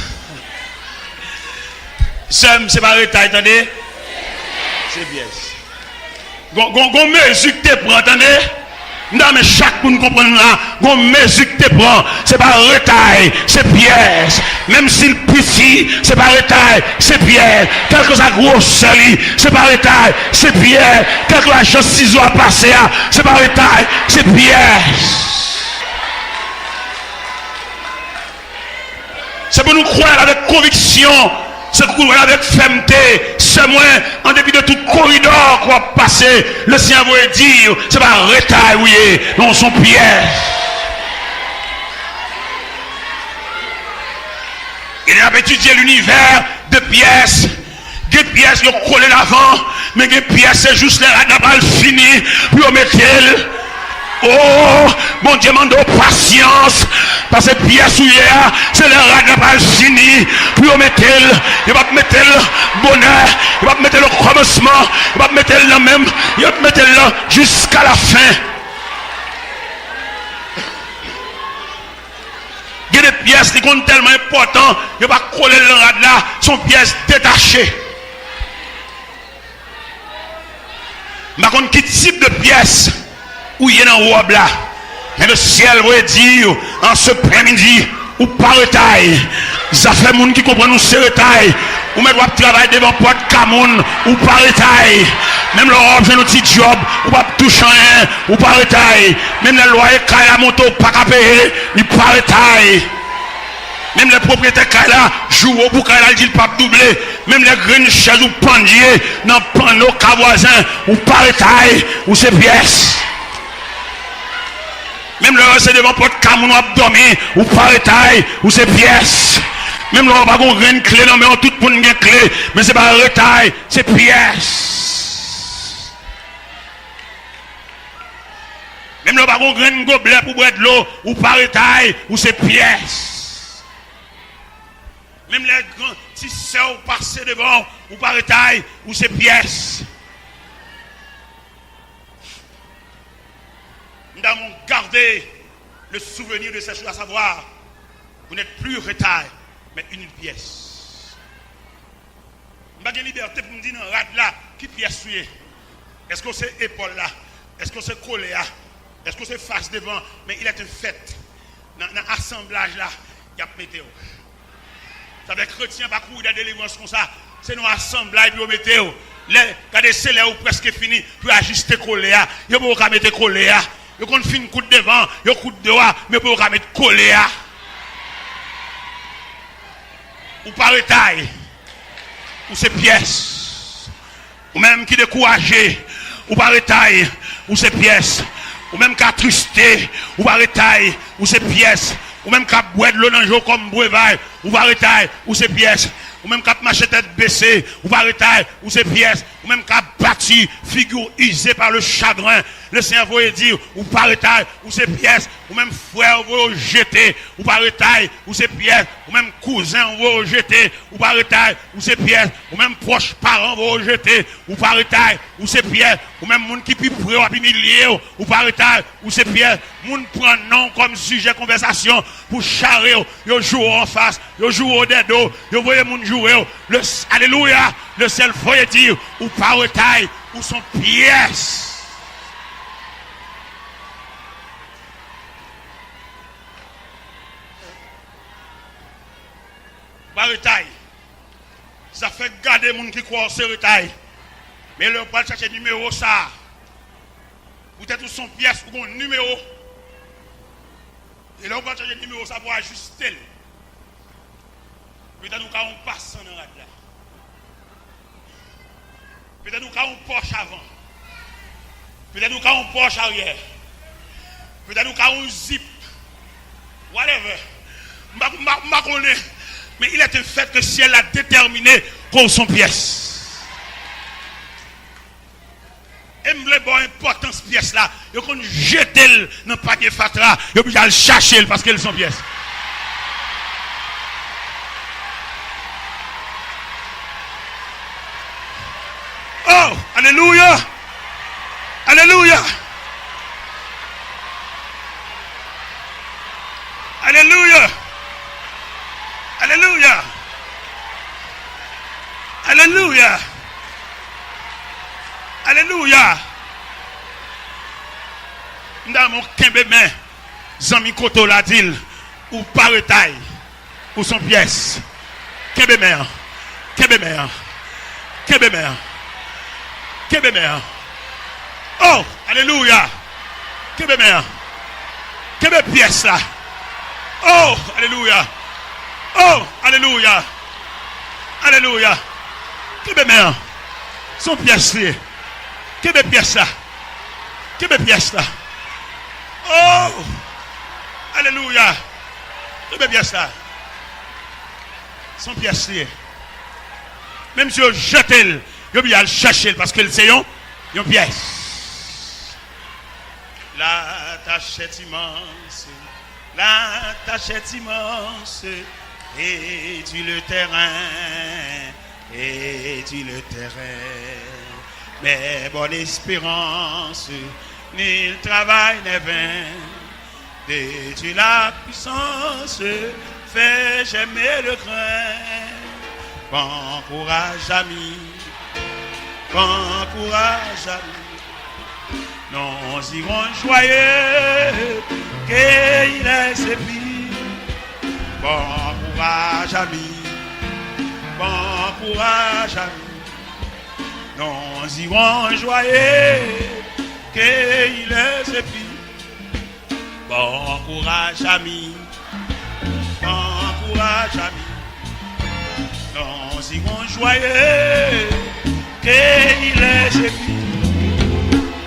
Speaker 1: C'est pas retail, attendez. C'est bien. Gon mesure que tu prends, attendez? Non, mais chaque monde comprend là, gon mesure que tu prends, c'est pas retail, c'est pièce. Même s'il petit, c'est pas retail, c'est pièce. Quelque chose à gros sali, c'est pas retail, c'est pièce. Quelque chose ciseaux à passer, c'est pas retail, c'est pièce. C'est pour nous croire avec conviction. C'est courir avec fermeté, c'est moins, en dépit de tout corridor qu'on va passer, le Seigneur va dire, c'est pas retail, oui, non, son piège. Il a étudié l'univers de pièces. Des pièces, ils ont collé l'avant, mais des pièces, c'est juste la balle finie, puis on met oh, mon Dieu, demande patience. Parce que pièce où c'est le rat de la balle fini. Puis on met il va mettre le bonheur, il va mettre le commencement, il va mettre le même, il va mettre le jusqu'à la fin. Il y a des pièces qui sont tellement importantes, il va coller le rat là, sont pièces détachées. Par contre, quel type de pièce où il y a dans robe là? Mais le ciel va dire en ce après-midi ou par retail. Ça fait moun qui comprend nous c'est retail. Ou même doit travailler devant porte Camoun ou par retail. Même le robe j'ai un petit job ou pas toucher rien ou par retail. Même les loyers quand la moto pas qu'à payer, il par retail. Même les propriétaires qui là jouent pour qu'il a dit pas doubler. Même les graines chaises ou pendiers dans panneau cas voisin ou par retail ou c'est pièces. Même le c'est devant porte Camoun ou dormir ou par retail ou c'est pièces. Même le pas gon graine clé non mais on tout pour une clé mais c'est pas retail, c'est pièces. Même le pas gon graine gobelet pour boire de l'eau ou par retail ou c'est pièces. Même les grands tisseurs passer devant ou par retail ou c'est pièces. Nous avons gardé le souvenir de ces choses, à savoir, vous n'êtes plus retail, mais une pièce. Nous avons liberté pour nous dire, non, rad là, qui pièce souillée? Est-ce que c'est épaule là? Est-ce que c'est collé là? Est-ce que c'est face devant? Mais il est un fait. Dans l'assemblage là, il y a météo. Ça veut dire que chrétien, pas courir de délivrance comme ça. C'est nos assemblages, puis on météo. Regardez, c'est là où presque fini, puis ajuster collé là. Il n'y a pas mettre collé là. Yo kon fin coup de devant, yo coup de droit, mais pour mettre collé à. Ou par retail, ou c'est pièces. Ou même qui découragé, ou par retail, ou c'est pièces. Ou même qui attristé, ou par retail, ou c'est pièces. Ou même qui boit de l'eau dans le jour comme breuvage, ou par retail, ou c'est pièces. Ou même qui marché tête baissée, ou par retail, ou c'est pièces. Ou même qui bâti, figure usée par le chagrin.
Speaker 2: Le Seigneur veut dire, ou pas retaille, ou ces pièces, ou même frère, vous jeter, ou pas retaille, ou ces pièces, ou même cousin, vous jeter, ou pas retaille, ou ces pièces, ou même proches parents, vous jeter, ou pas retaille, ou ces pièces, ou même monde qui peut près, ou humilier, ou pas retaille, ou ces pièces, monde prend nom comme sujet de conversation pour charrer, vous jouez en face, vous jouez au dedo, vous voyez monde jouer, alléluia, le seul faut dire, ou pas retaille, ou son pièce. Retail. Ça fait garder les gens qui croient au retail. Mais le pas chercher numéro ça. Peut-être son pièce ou un numéro. Et là on va chercher numéro ça pour ajuster. Peut-être nous on passe en rade là. Peut-être nous on Porsche avant. Peut-être nous on Porsche arrière. Peut-être nous on zip. Whatever. Ma connais. Mais il est un fait que si elle a déterminé qu'on son pièce. Et me bon importance pièce là, il faut jeter dans le panier fatra, il faut le chercher parce qu'elle sont pièce. Oh, alléluia. Alléluia. Alléluia. Alléluia. Alléluia. Alléluia. Dans mon kembe main, Zami Koto la dit, ou par taille, ou son pièce. Kembe main. Kembe main. Kembe main. Kembe main. Oh, alléluia. Kembe main. Kembe pièce là. Oh, alléluia. Oh, alléluia. Alléluia. Quelle mère. Son pièce là. Quelle pièce là. Quelle pièce là. Oh, alléluia. Quelle pièce là. Son pièce là. Même si on jette, il y a le chercher parce que c'est une pièce. La tâche est immense. La tâche est immense. Et tu le terrain, mais bonne espérance, ni le travail n'est vain, et tu la puissance, fais j'aimer le craint, bon courage ami, bon courage ami, nous irons joyeux, qu'il est sépi. Bon courage ami, bon courage ami, nous irons joyeux, qu'il est sépi. Bon courage ami, bon courage ami, nous irons joyeux, qu'il est sépi.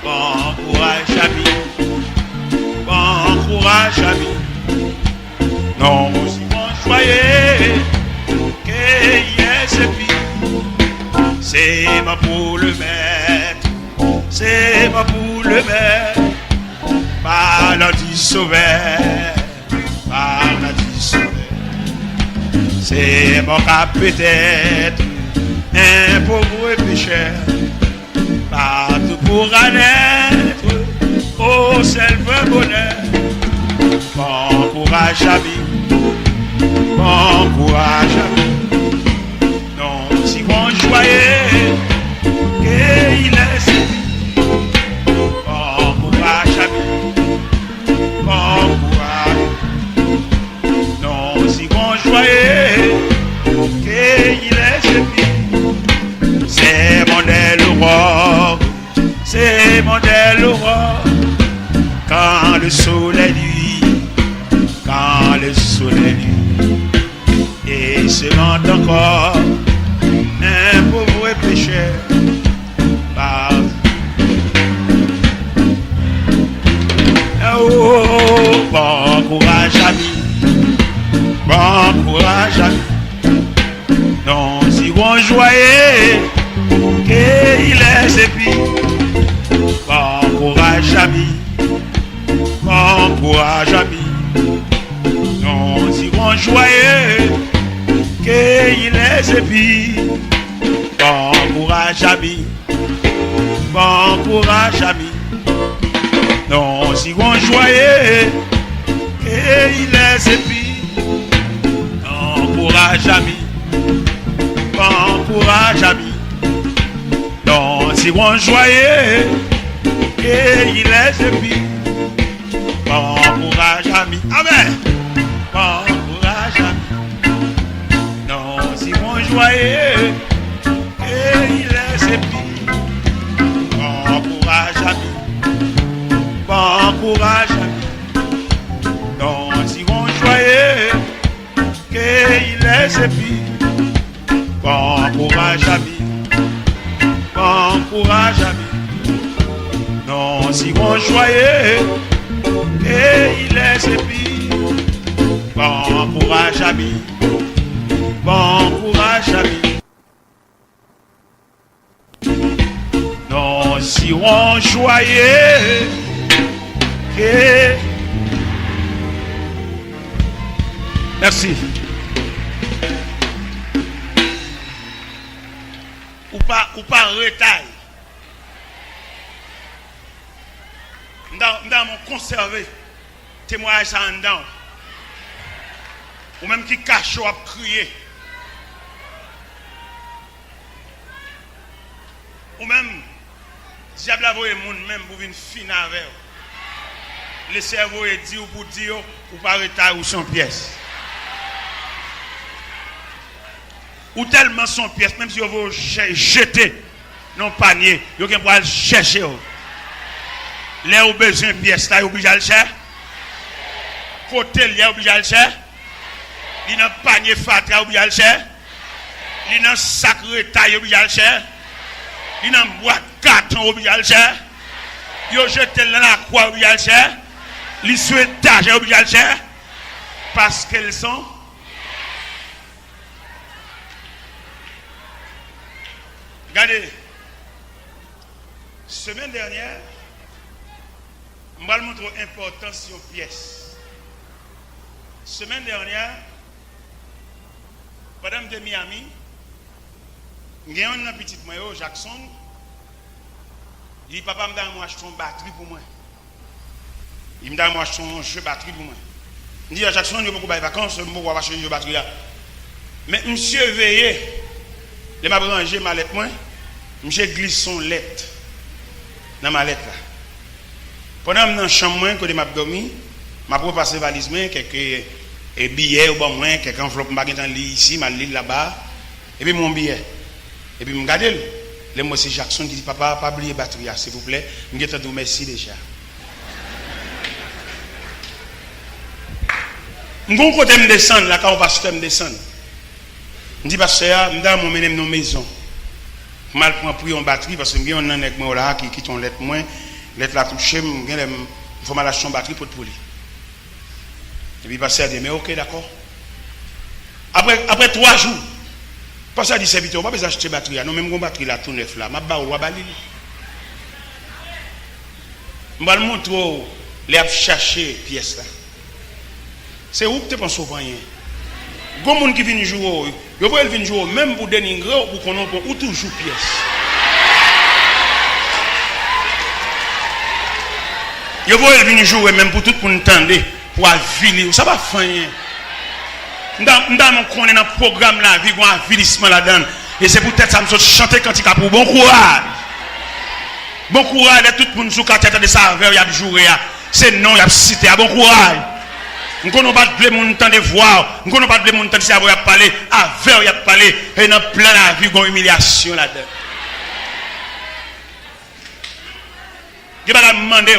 Speaker 2: Bon courage ami, bon courage ami. Non, nous irons joyeux, qu'il est sépi. C'est ma pour le maître, c'est ma pour le maître. Par la vie sauveur, par la vie sauveur. C'est mon cas peut-être, un pauvre pécheur. Partout pour naître, au seul bonheur. Bon courage ami, bon courage ami. Non, si bon joyeux, qu'il est sépi. Bon courage ami, bon courage. Non, si bon joyeux, qu'il est sépi. C'est mon aile aurore, c'est mon aile aurore. Quand le soleil nuit, quand le soleil nuit, et se monte encore un pauvre pécheur. Oh, bon courage ami, bon courage ami. Nous irons joyeux, qu'il est sépi. Bon courage ami. Bon courage, ami. Nous irons joyeux, qu'il les épis. Bon courage, ami. Bon courage, ami. Nous irons joyeux, qu'il les épis. Bon courage, ami. Bon courage, ami. Nous irons joyeux, qu'il les épis. Bon courage, ami. Amen. Bon courage, ami. Nous irons joyeux, et il est épis. Bon courage, ami. Bon courage, ami. Nous irons joyeux, et il est épis. Bon courage, ami. Bon courage, ami. Nous irons joyeux, et il est épis. Bon courage, ami. Bon courage, ami. Nous irons joyeux. Et... Merci. Ou pas retail. Dans mon conservé. Témoignage ça en dedans. Ou même qui cache ou a crié. Ou même, diable a voyé monde même pour venir finir avec. Le cerveau est dit ou pour dire ou pas retard ou son pièce. Ou tellement son pièce, même si vous jeter dans le panier, vous pouvez le chercher. Là où besoin de pièce, là, vous obligé à le chercher. Côté, là, vous obligé à le chercher. Il y a un panier fatra, vous obligé à le chercher. Il y a un sac retail, vous obligé à le chercher. Il y a une boîte carton, vous obligé à le chercher. Il y a jeté dans la croix, vous obligé à le chercher. Les souhaitages, vous obligé à le chercher. Parce qu'elles sont. Regardez, semaine dernière, je vais vous montrer l'importance de une pièce. Semaine dernière, pendant de Miami, il y a un petit maillot, Jackson, il dit papa me donne acheter une batterie pour moi. Il me donne acheter un jeu batterie pour moi. Il dit à Jackson, il y a beaucoup de vacances, je vais acheter un jeu batterie là. Mais monsieur veillé. Je m'a rangé ma lettre, moi. Je glisse son lettre dans ma lettre. Pendant que je suis dans la chambre, quand je m'ai dormi, je vais passer valise, quelques billets, quelques enveloppes, je vais ici, je vais là-bas. Et puis mon billet. Et puis je regarde, le monsieur Jackson qui dit papa, pas oublier la batterie, s'il vous plaît. Je vais te dire merci déjà. Je vais côté me descendre, là, quand on pasteur me descendre. Je dis pasteur, je vais m'emmener dans nos maisons. Je vais prendre pour une batterie parce que je suis avec moi là qui quitte une lettre moins. Lettre la toucher, il faut mal acheter une batterie pour te pouler. Et puis pasteur dit mais ok d'accord. Après 3 jours, pasteur dit serviteur, on va pas acheter batterie. Non même une batterie là tout neuf là, m'a ba ou balil. Je vais montrer les chercher pièce là. C'est où que tu penses au rien. Gon moun qui vient jouer, yo voyez vinn jouer même pour dénigrer ou pour qu'on ou toujours pièce. Yo voyez vinn jouer même pour tout pour entendre pour avilir, ça va faire. M'da mon connait dans programme là, vi gon avilissement là-dedans et c'est peut-être ça me chanter cantique pour bon courage. Bon courage de tout le monde sous tête de ça vers y a jouer, c'est non y a cité bon courage. Nous ne pouvons pas de mon temps de voir, nous ne pouvons pas de mon temps de savoir parler, avec y a parlé, et dans plein la vie, il y a une humiliation là-dedans. Je ne vais pas demander,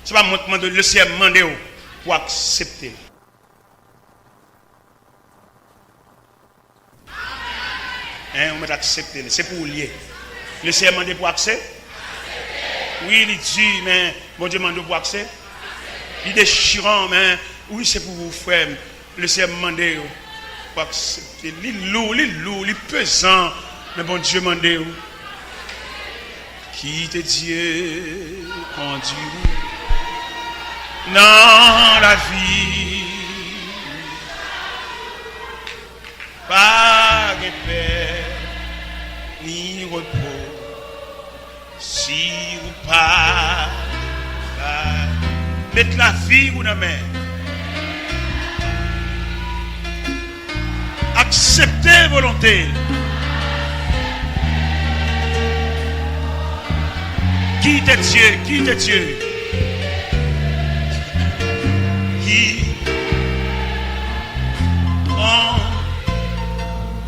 Speaker 2: je ne vais pas demander, le ciel demander pour accepter. On va accepter, c'est pour lier. Le ciel demande pour accepter. Oui, il dit, mais bon Dieu demande pour accepter. Il est déchirant, mais. Oui, c'est pour vous, frère. Le Seigneur m'a demandé pour accepter. Il est lourd, il est pesant. Mais bon Dieu m'a demandé.
Speaker 1: Qui te Dieu conduit dans la vie. Pas de paix ni repos si vous pas mettre la vie ou la main. Accepter volonté. Qui est Dieu? Qui est Dieu? Qui?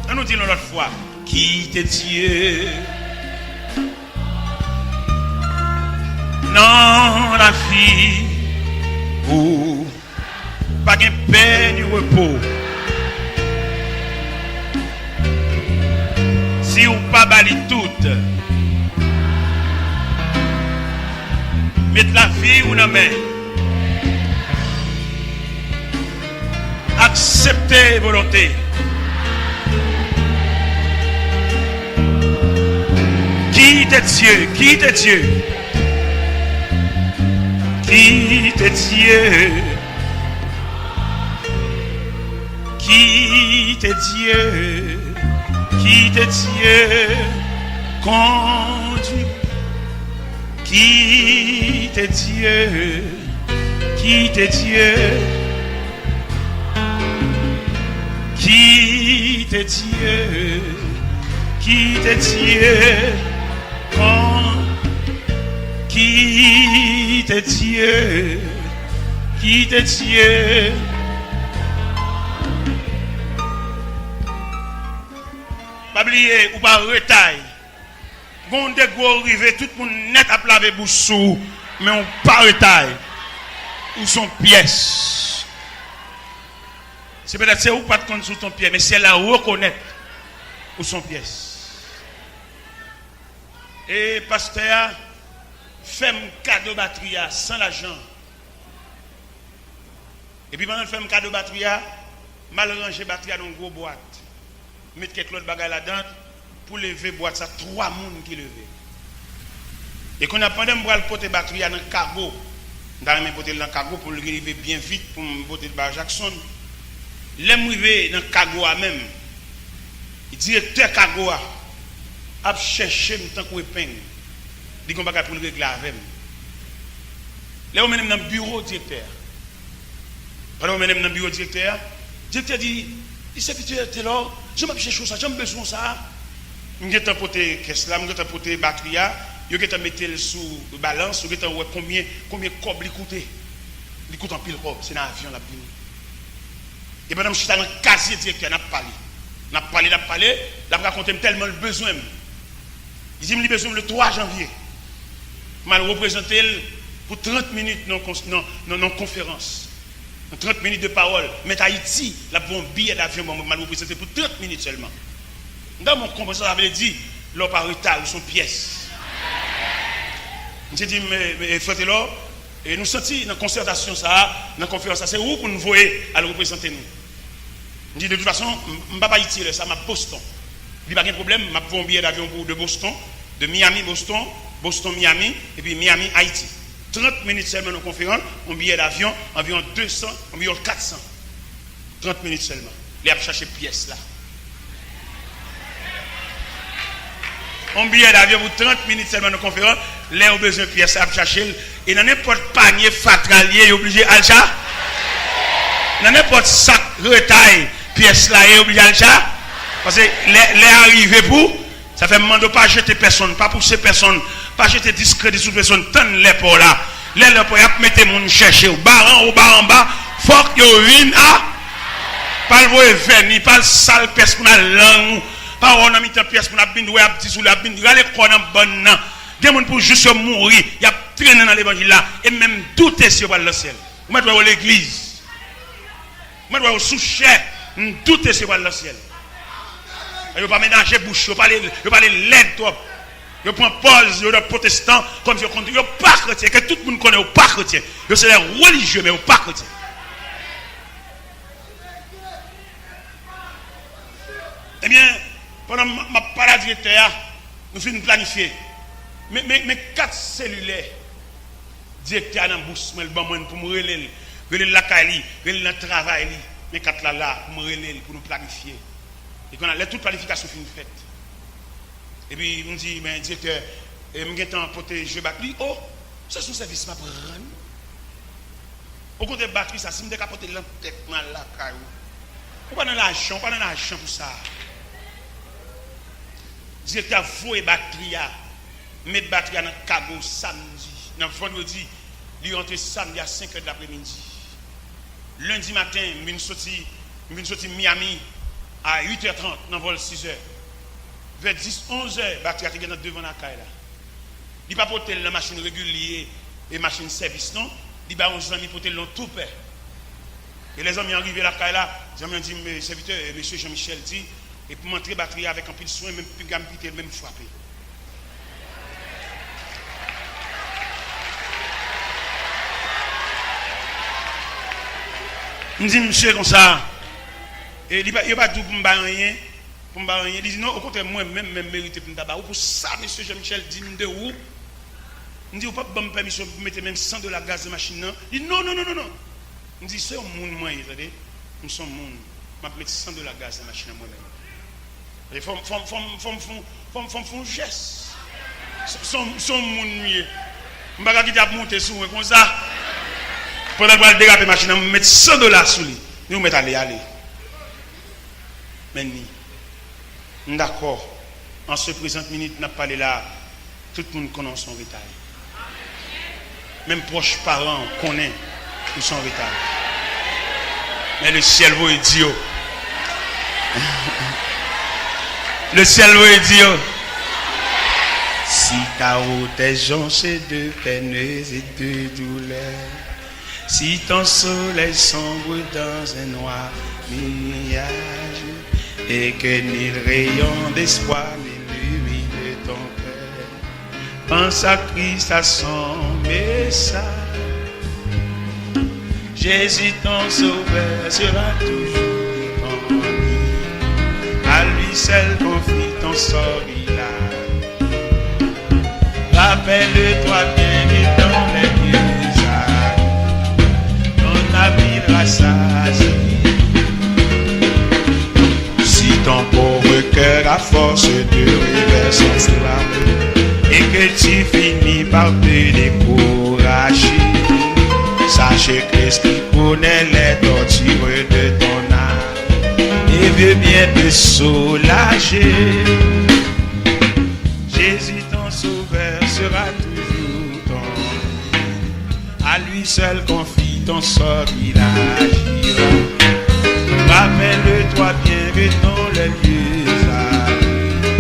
Speaker 1: On nous dit l'autre fois. Qui est Dieu? Non, la vie. Ou pas de paix ni repos. Si ou pas bali toute. Mettre la vie ou la main. Accepter volonté. Qui est Dieu? Qui est Dieu? Qui est Dieu? Qui est Dieu? Qui est Dieu? Conduit. Qui est Dieu? Qui est Dieu? Qui est Dieu? Qui est Dieu? Qui est Dieu? Qui est Dieu? Pas oublier ou pas retaille. Gon de gros rive tout le monde net à laver bouche sous mais on pas retaille. Ou son pièce. C'est peut-être c'est où pas de compte sous ton pied mais c'est là où reconnaître où son pièce. Et pasteur fait un cadeau batterie sans l'argent. Et puis pendant que fait un cadeau batterie, mal ranger batterie dans une grosse boîte. Mettre quelques autres bagages là-dedans pour lever boîte ça 3 personnes qui lever. Et qu'on a pendant moi le porter batterie dans le cargo. Dans mes porter dans le cargo pour le arriver bien vite pour me porter le Jackson. L'aime arriver dans le cargo même. Le directeur cargo a cherché tant qu'on épingle. Il dit qu'on va pour le régler avec. Là on mène dans le bureau directeur. Pendant on mène dans le bureau directeur dit il s'est fait là, je m'ai cherché ça, j'ai besoin de ça. Je vais porter caisse là, je vais porter batterie, je vais mettre sous balance, je vais voir combien cob il coûte. Il coûte en pile cob, c'est dans l'avion là. Et pendant que je suis dans le casier directeur, on a parlé, là raconté tellement le besoin. Il dit qu'il a besoin le 3 janvier. Je vais représenter pour 30 minutes dans conférence. 30 minutes de parole. Mais Haïti, là pour un billet d'avion, je vais représenter pour 30 minutes seulement. Dans mon conversation, j'avais dit, l'on par retard, son pièce. J'ai dit, mais frère, là, et nous sentons dans la concertation, dans la conférence, c'est où pour nous voir à le représenter nous. Je dis, de toute façon, je ne vais pas Haïti, ça m'a Boston. Il n'y a pas de problème, je vais prendre un billet d'avion de Boston, de Miami, Boston, Miami, et puis Miami, Haïti. 30 minutes seulement dans la conférence, un billet d'avion, environ 200, environ 400. 30 minutes seulement. Il a cherché pièce là. Un billet d'avion pour 30 minutes seulement dans la conférence, il a besoin de pièce à chercher. Et dans n'importe panier fatralier, il est obligé à le dans n'importe sac retail, pièce là, il est obligé à le parce que les arrivés pour, ça fait demander pas jeter personne, pas pousser personne, pas jeter discrédit sur personne, tant les pour là. Les pour y mettre mon chercher au bar en bas, faut que une a pas le voir venir, pas le sale personne pour la langue, pas on a mis ta pièce pour la bin ouais petit sous la bin, regardez quoi dans bonne nan. Des gens pour juste mourir, il y a traîné dans l'évangile là et même douter sur le ciel. Moi dois l'église. Moi dois sous-cher, douter sur le ciel. Il ne pas ménager bouche, il ne pas l'aide trop. Il prend pause, il est protestant, comme je continue. Il n'est pas chrétien, que tout le monde connaît, il n'est pas chrétien. Il est religieux, mais il n'est pas chrétien. Eh bien, pendant ma parade directeur, nous finissons planifier.
Speaker 2: Mais 4 cellulaires, directeur dans bourse, moi le bon pour me relayer la caille, relayer le travail, mais 4 là pour me relayer pour nous planifier. Et qu'on a toute planification faite. Et puis on dit mais directeur, me temps porter jeu batterie, oh, ça son service m'a prendre. Au côté batterie ça si me décapoter l'entête mal la caille. On pas dans l'argent pour ça. Directeur voyer batterie mettre batterie dans le cargo samedi. Dans vendredi, il rentre samedi à 5h de l'après-midi. Lundi matin, je suis sorti Miami à 8h30 dans le vol 6h. Vers 10-11h, batterie est devant la caille. Il n'y a pas porter la machine régulière et machine service, non. Il n'y a pas porter le tout paix. Et les amis arrivés à la caille là, les amis ont dit, mes serviteurs, monsieur Jean-Michel dit, et pour montrer la batterie avec un peu de soin, même plus gamme, même frappé. Je me dis, monsieur, comme ça, et il n'y a pas tout pour me barrer rien. Il dit, non, au contraire, moi-même, mérité pour me tabac. Pour ça, monsieur Jean-Michel dit, de où? Il dit, vous n'avez pas de permission pour mettre même $100 gaz de machine. Il dit, non. Il dit, c'est un monde, moi, attendez. Nous sommes monde. Je vais mettre $100 gaz de machine moi-même. Il faut un geste. Son monde mieux. Je ne vais pas quitter à monter sur moi comme ça. Pendant que je vais déraper la machine, je vais mettre $100 sur lui. Nous mettons aller. Maintenant, d'accord. En ce présent minute, on a parlé là. Tout le monde connaît son retard. Même proches parents connaissent son retard. Mais le ciel vous dit. Le ciel vous dit. Si ta route est jonchée de peines et de douleurs, si ton soleil sombre dans un noir nuage, et que ni le rayon d'espoir n'illumine ton cœur, pense à Christ, à son message. Jésus ton sauveur sera toujours en vie. À lui seul confie ton sort, il a. Rappelle-toi bien et dans les lieux âges, ton avis rassasie. Si ton pauvre cœur a force de rêver sans flamme et que tu finis par te décourager, sache que Christ connaît les tortures de ton âme et veut bien te soulager. Jésus ton sauveur sera toujours ton vie. À lui seul confie ton sort, il agira. Rappelle-toi bien que dans les lieux arides,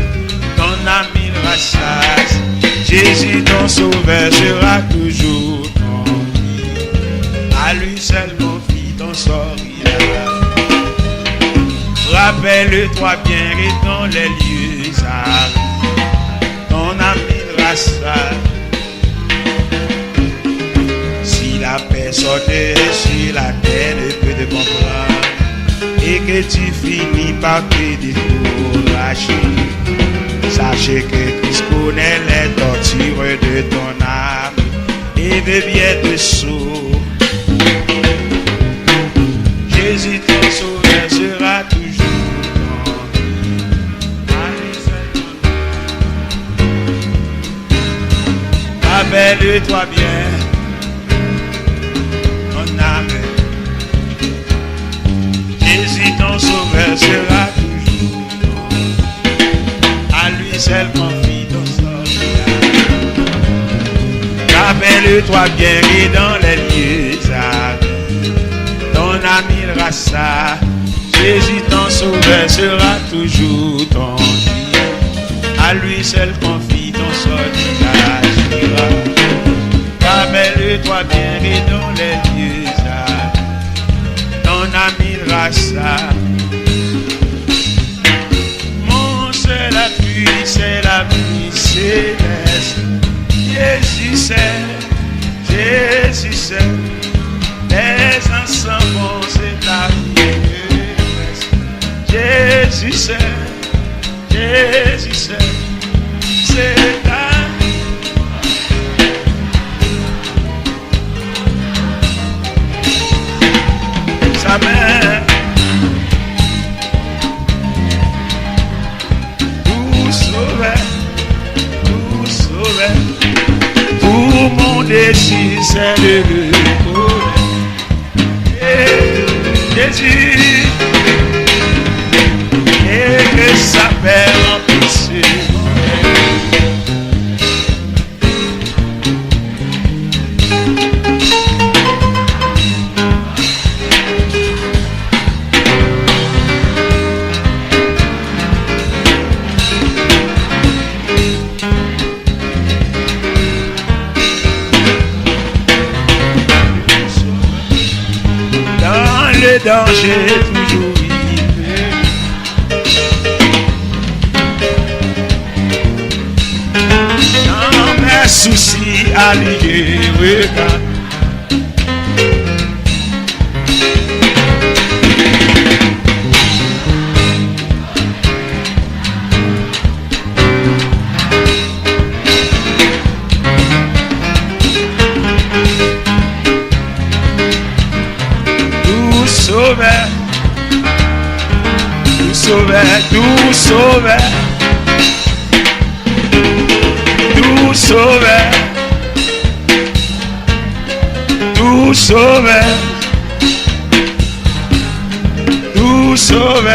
Speaker 2: ton ami le rassasie. Jésus ton sauveur sera toujours ton vie. À lui seul confie ton sort, il agira. Rappelle-toi bien que dans les lieux arides, ton ami le rassasie. Si la personne sur la terre ne peut te comprendre et que tu finis par te décourager, sache que Christ connaît les tortures de ton âme et veut bien te sauver. Jésus ton sauveur sera toujours ton vie. Rappelle-toi bien ton âme. Jésus ton sauveur sera toujours à lui seul confie ton sort. Rappelle-toi bien et dans les lieux arides, ton ami le rassa. Jésus ton sauveur sera toujours ton vie. À lui seul confie ton sort, il agira. Rappelle-toi bien et dans les lieux arides, ton ami le rassa. Mon seul appui, c'est la vie céleste. Jésus sait, les enfants vont s'établir. Jésus sait, c'est ta main. Tout sauveur, pour mon désir, c'est de Jésus, et que ça fait remplacer. Le danger toujours arrivé. Dans mes soucis alliés, regarde. Tout sauveur, tout sauveur, tout sauveur, tout sauveur, tout sauveur,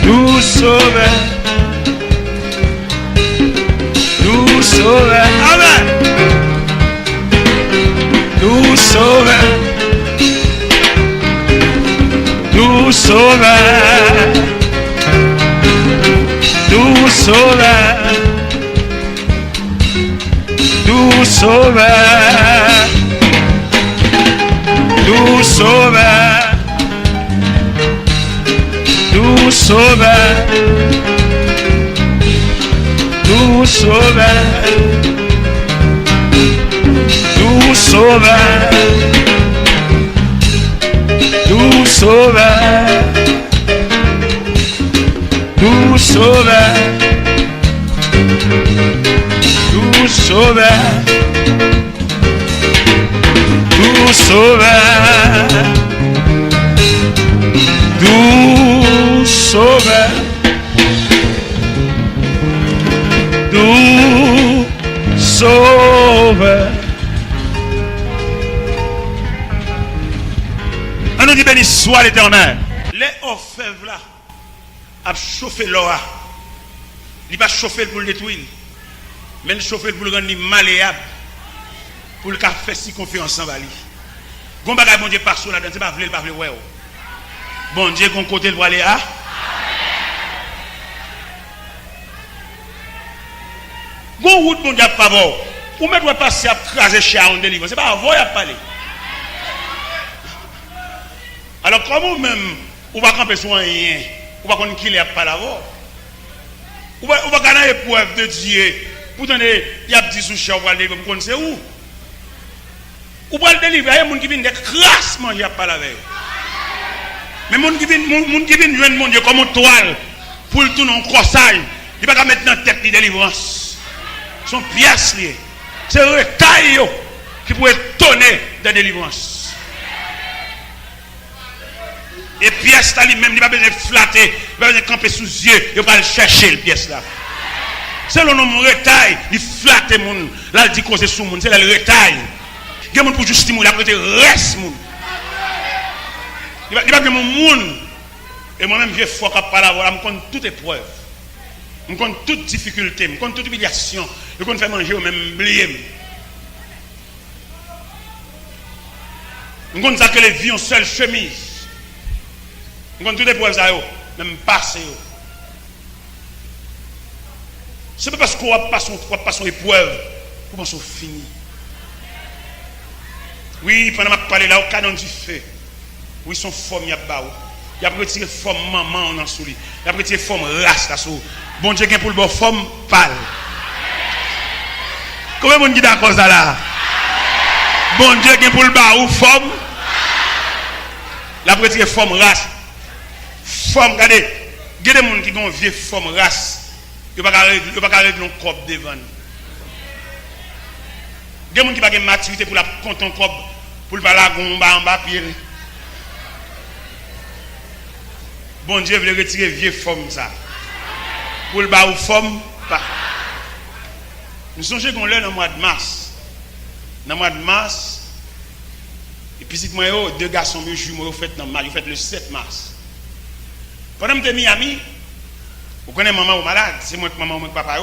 Speaker 2: tout sauveur, tout sauveur, amen. Tout sauveur, tout sauveur, tout sauveur, tout sauveur, tout sauveur, tout sauveur, tout sauveur. Tout sauveur, tout sauveur, tout sauveur, tout sauveur, tout sauveur, tout sauveur, tout sauveur. On dit béni soit l'Éternel. Les orfèvres là, a chauffé l'eau. Il ne pas chauffer pour le détruire, mais il chauffer pour le rendre malléable, pour le faire si confiance en Bali. Bon bagage bon Dieu passe là-dedans, c'est pas vle, pas vle ouais. Bon Dieu qu'on côté le aller à. Bon route bon Dieu pas bon. Ou mettre passer à craser chat en délivrance, c'est pas avant y a parler. Alors comment même on va camper sur rien, on va qu'on qu'il y a pas là-bas. On va gagner épreuve de Dieu. Pourtant il y a dit sous chat on va le comme c'est où. On va le délivrer, il y a des gens qui viennent de crasse manger pas la veille. Mais les gens qui viennent joindre mon Dieu comme une toile pour le tourner en croissage, il ne va pas mettre dans la tête de délivrance. Son pièce liée. C'est le retail qui pourrait tonner de délivrance. Et pièce là lui-même, il va besoin de flatter, il va besoin de camper sous les yeux, il va aller chercher le pièce là. C'est le nom de retail, il flatte les gens. Là, il dit que c'est sous le monde, c'est le retail. Il y a des gens pour juste stimuler, après il reste. Il va dire mon monde. Et moi-même, je fais qu'à parler, je compte toute épreuve. Je compte toute difficulté, je compte toute humiliation. Je compte faire manger au même oublier. Je compte ça que les vies ont seule chemise. Je compte toutes épreuves, même passer. Ce n'est pas parce qu'on va passer une épreuve pour passer fini. Oui, pendant que je parle là, au canon du feu. Oui, son forme, il y a baou. Il y a retiré forme maman en dessous. Il y a retiré forme race là sous. Bon Dieu, pour le bon forme pâle. Comment on dit d'accord ça là? Bon Dieu, pour le baou forme. Il a retiré forme race. Forme, regardez. Il y a des gens qui ont une vieille forme race. Il n'y a pas qu'à régler un corps devant. des gens qui n'ont pas de maturité pour la compte en cob, pour le balagon en bas pied. Bon Dieu veut retirer vieille forme ça. Pour le bas ou forme pas. Nous songeons qu'on l'a dans le mois de mars. Dans le mois de mars, et puis si moi, deux garçons jumeaux fait le 7 mars. Pendant que je suis à Miami, vous connaissez maman ou malade, c'est moi que maman ou papa.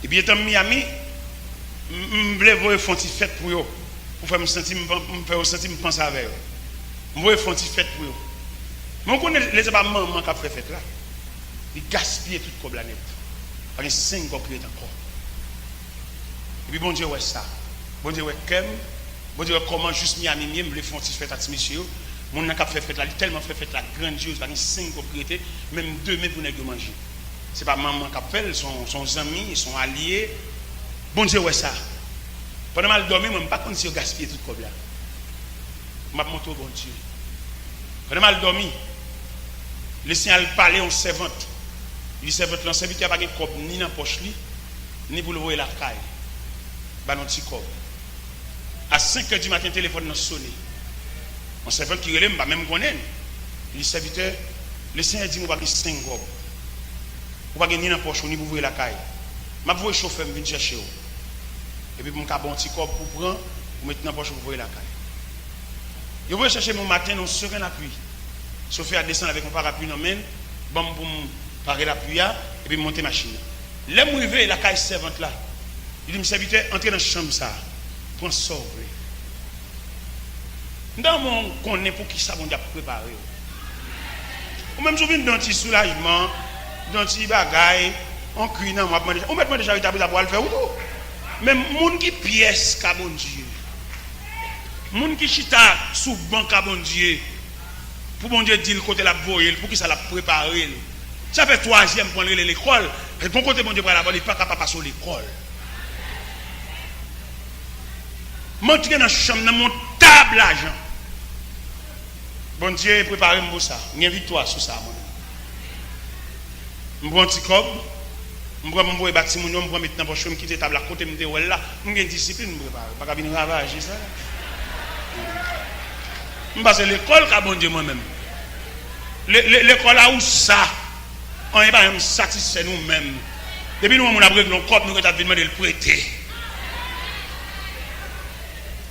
Speaker 2: Et puis étant à Miami, je voulais voir une fête pour eux. Pour faire me sentir, me penser avec eux. Je voulais faire une fête pour eux. Mais on connaît les maman qui a fait fête là. Ils gaspillent toute la planète. Il y a 5 ans qui est encore. Et puis bon Dieu, ouais ça. Bon Dieu, ouais comme. Bon Dieu, comment juste Miami, je voulais faire une fête à ce monsieur. Mon n'a fait fête là, tellement fait fête là grandiose, il y a 5 propriétés, même 2 mètres pour nous manger. Ce n'est pas maman qui a fait, son amis, ils sont alliés. Bon Dieu, ouais ça. Pendant que je dormais, je ne sais pas si je gaspille tout comme là. Je vais monter au bon Dieu. Pendant que je dormais, le signal parlait en servante. Il servante, le serviteur n'a pas de cob ni dans la poche, ni pour le voir la caille. Il y a un petit cob. À 5 h du matin, le téléphone a sonné. On serveur qui relève, même connaître. Le serviteur, le Seigneur dit, on va gagner 5 gobes. On va gagner dans la poche, ni pour ouvrir la caille. Je vais le chauffeur venir chercher. Et puis, je vais un petit corps pour prendre, pour mettre dans la poche pour ouvrir la caille. Je vais chercher mon matin dans serein la pluie. Le chauffeur descend avec un parapluie dans la main, pour me parer la pluie, et puis monter la machine. Là, je vais la caille servante là. Il dit, serviteur, entrez dans la chambre, ça. Prends ça. Dans mon connaît pour qui ça on a préparé. Ou même je viens d'un petit soulagement, d'un petit bagaille, on crie dans moi, on met déjà établi pour le faire ou tout. Même moun qui pièce ka bon Dieu. Moun qui chita sous banc ka bon Dieu. Pour bon Dieu dire le côté la voyer, pour qui ça l'a préparé. Ça fait 3e pour aller à l'école, et bon côté bon Dieu pour la il pas capable passer à l'école. Monter dans la chambre dans mon table l'argent. Bon Dieu, préparez-moi pour ça. Je invite toi sur ça. Je prends un petit cob. Je prends mon bâtiment, je prends maintenant pour je quitter la table à côté de moi. Là, je suis discipline, je prépare. Pas venir ravager ça. Je passe à l'école, bon Dieu moi-même. L'école là où ça, on n'est pas satisfait nous-mêmes. Depuis nous, on a pris nos copes, nous avons demandé de le prêter.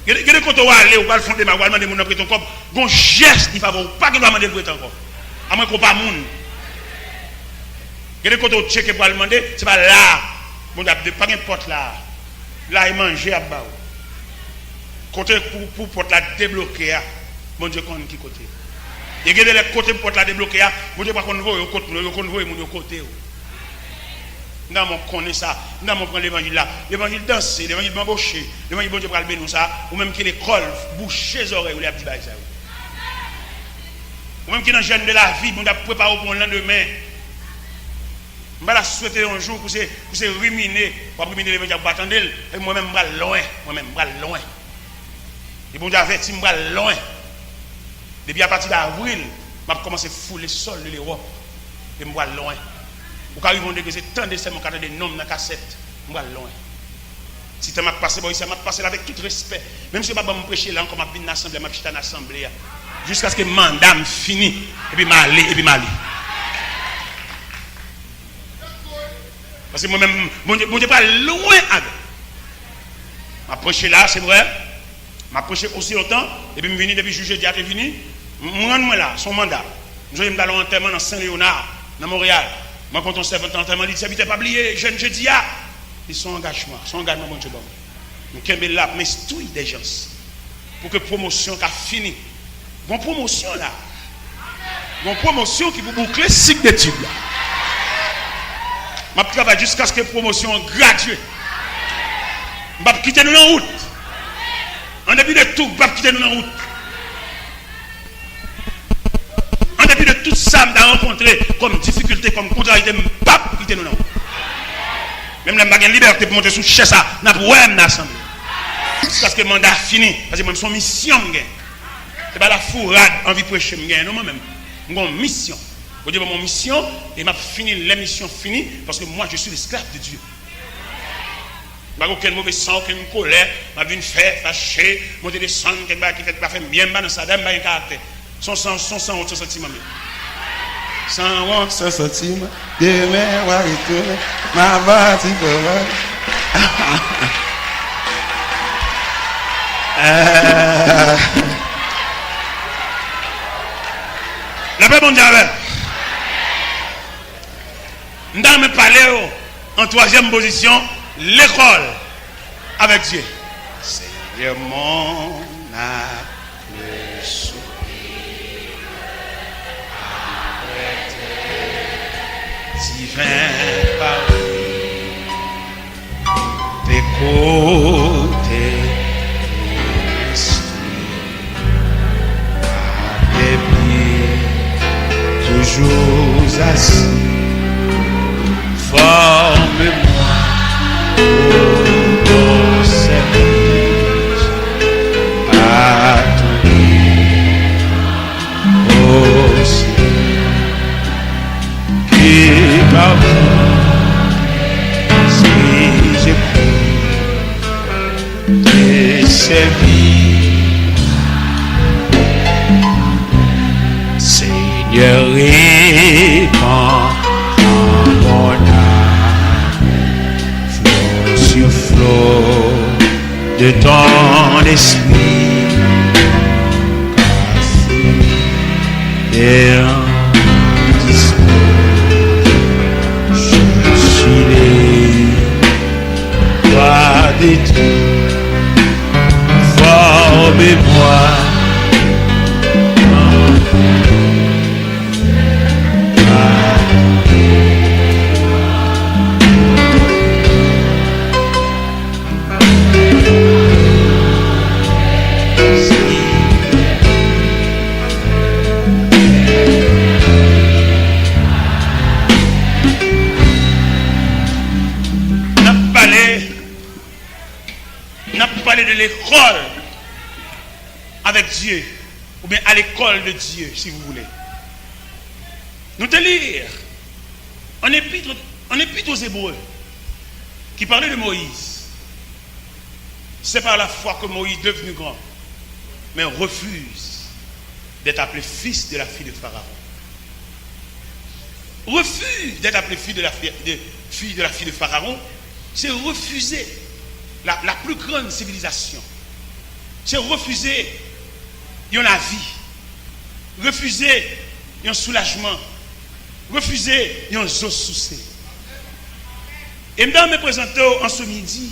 Speaker 2: Il y a des côtés où aller, ou pas le fond de ma voix, demander mon prêter ton corps, un geste qui favori, pas qu'il doit demander de prêter encore. À moins qu'on pas moun. Il y a des côtés où checker pour demander, c'est pas là. Bon, pas n'importe là. Là, il mange à bas. Côté pour porte la débloquer, bon Dieu, qu'on qui côté. Il y a des côtés pour porte la débloquer, bon Dieu, pas qu'on voit au côté, mon côté. Nous connaissons ça, nous prenons l'évangile là, l'évangile dansé, l'évangile bambouché, l'évangile bon Dieu pour le nous ça, ou même qui l'école boucher les oreilles ou les petits bails ça. Ou même qui dans le jeune de la vie, on a préparé pour le lendemain. Je vais la souhaiter un jour pour se ruminer, pour ruminer l'évangile pour attendre, et moi-même je vais loin. Et bon Dieu averti, je vais loin. Depuis à partir d'avril, je vais commencer à fouler le sol de l'Europe, et je vais loin. Ou quand ils vont dégager tant de ces mots des noms dans la cassette, moi loin. Si tu m'as passé, bon, ça m'a passé avec tout respect. Même si je ne vais pas me prêcher là, encore ma vie d'assemblée, ma petite assemblée, jusqu'à ce que le mandat me finisse, et puis m'aller, Parce que moi-même, bon Dieu pas loin avec. Ma prêché là, c'est vrai. Ma prêché aussi longtemps, et puis je suis venu depuis juillet, je suis venu. Moi là, son mandat. Je vais me aller en enterrement dans Saint-Léonard, dans Montréal. Moi, quand on s'est fait enterrement, il dit, ça ne pas oublier, jeune jeudi, ils sont engagement, bon Dieu. Nous sommes là, mais tout des gens. Pour que la promotion a fini. Bon promotion là. Bon promotion qui vous boucler le cycle d'études là. Je travaille jusqu'à ce que la promotion gradue. Je ne vais pas quitter nous en route. En début de tout, je ne vais pas quitter nous en route. En début de tout ça, je vais rencontrer comme difficulté, comme contrariété, je ne vais pas quitter nous en route. Même la j'ai liberté pour monter sous chez ça, je ne vais pas m'assembler. Jusqu'à ce que le mandat fini. Parce que moi, son mission, ce n'est pas la fourrade, envie de prêcher, non, moi-même. J'ai une mission. Je dis mon mission, et m'a fini, la mission finie, parce que moi, je suis l'esclave de Dieu. Pas aucun mauvais sang, aucune colère, m'a vu faire fâcher, monter des sangs, qui fait pas faire bien dans sa dame, un caractère. Son sang, son sentiment.
Speaker 1: Sans sentiment, demain, on va retourner, ma bâtie,
Speaker 2: La paix mondiale. Nous allons parler en troisième position, l'école avec Dieu.
Speaker 1: Seigneur mon âme, le soupir divin Paris, tes côtés à tes pieds, toujours assis. Forme-moi au service à ton au ciel qui pardonne si j'ai pris tes services. Seigneur, répands mon âme, flot sur flot de ton esprit, et en dispose, je suis les doigts détruits, formez-moi.
Speaker 2: De l'école avec Dieu, ou bien à l'école de Dieu, si vous voulez. Nous te lire en épître aux Hébreux qui parlait de Moïse. C'est par la foi que Moïse, devenu grand, mais refuse d'être appelé fils de la fille de Pharaon. Refuse d'être appelé fille de la fille de Pharaon, c'est refuser la plus grande civilisation. C'est refuser la vie, refuser un soulagement, refuser un eau soucée. Et je vais me présenter en ce midi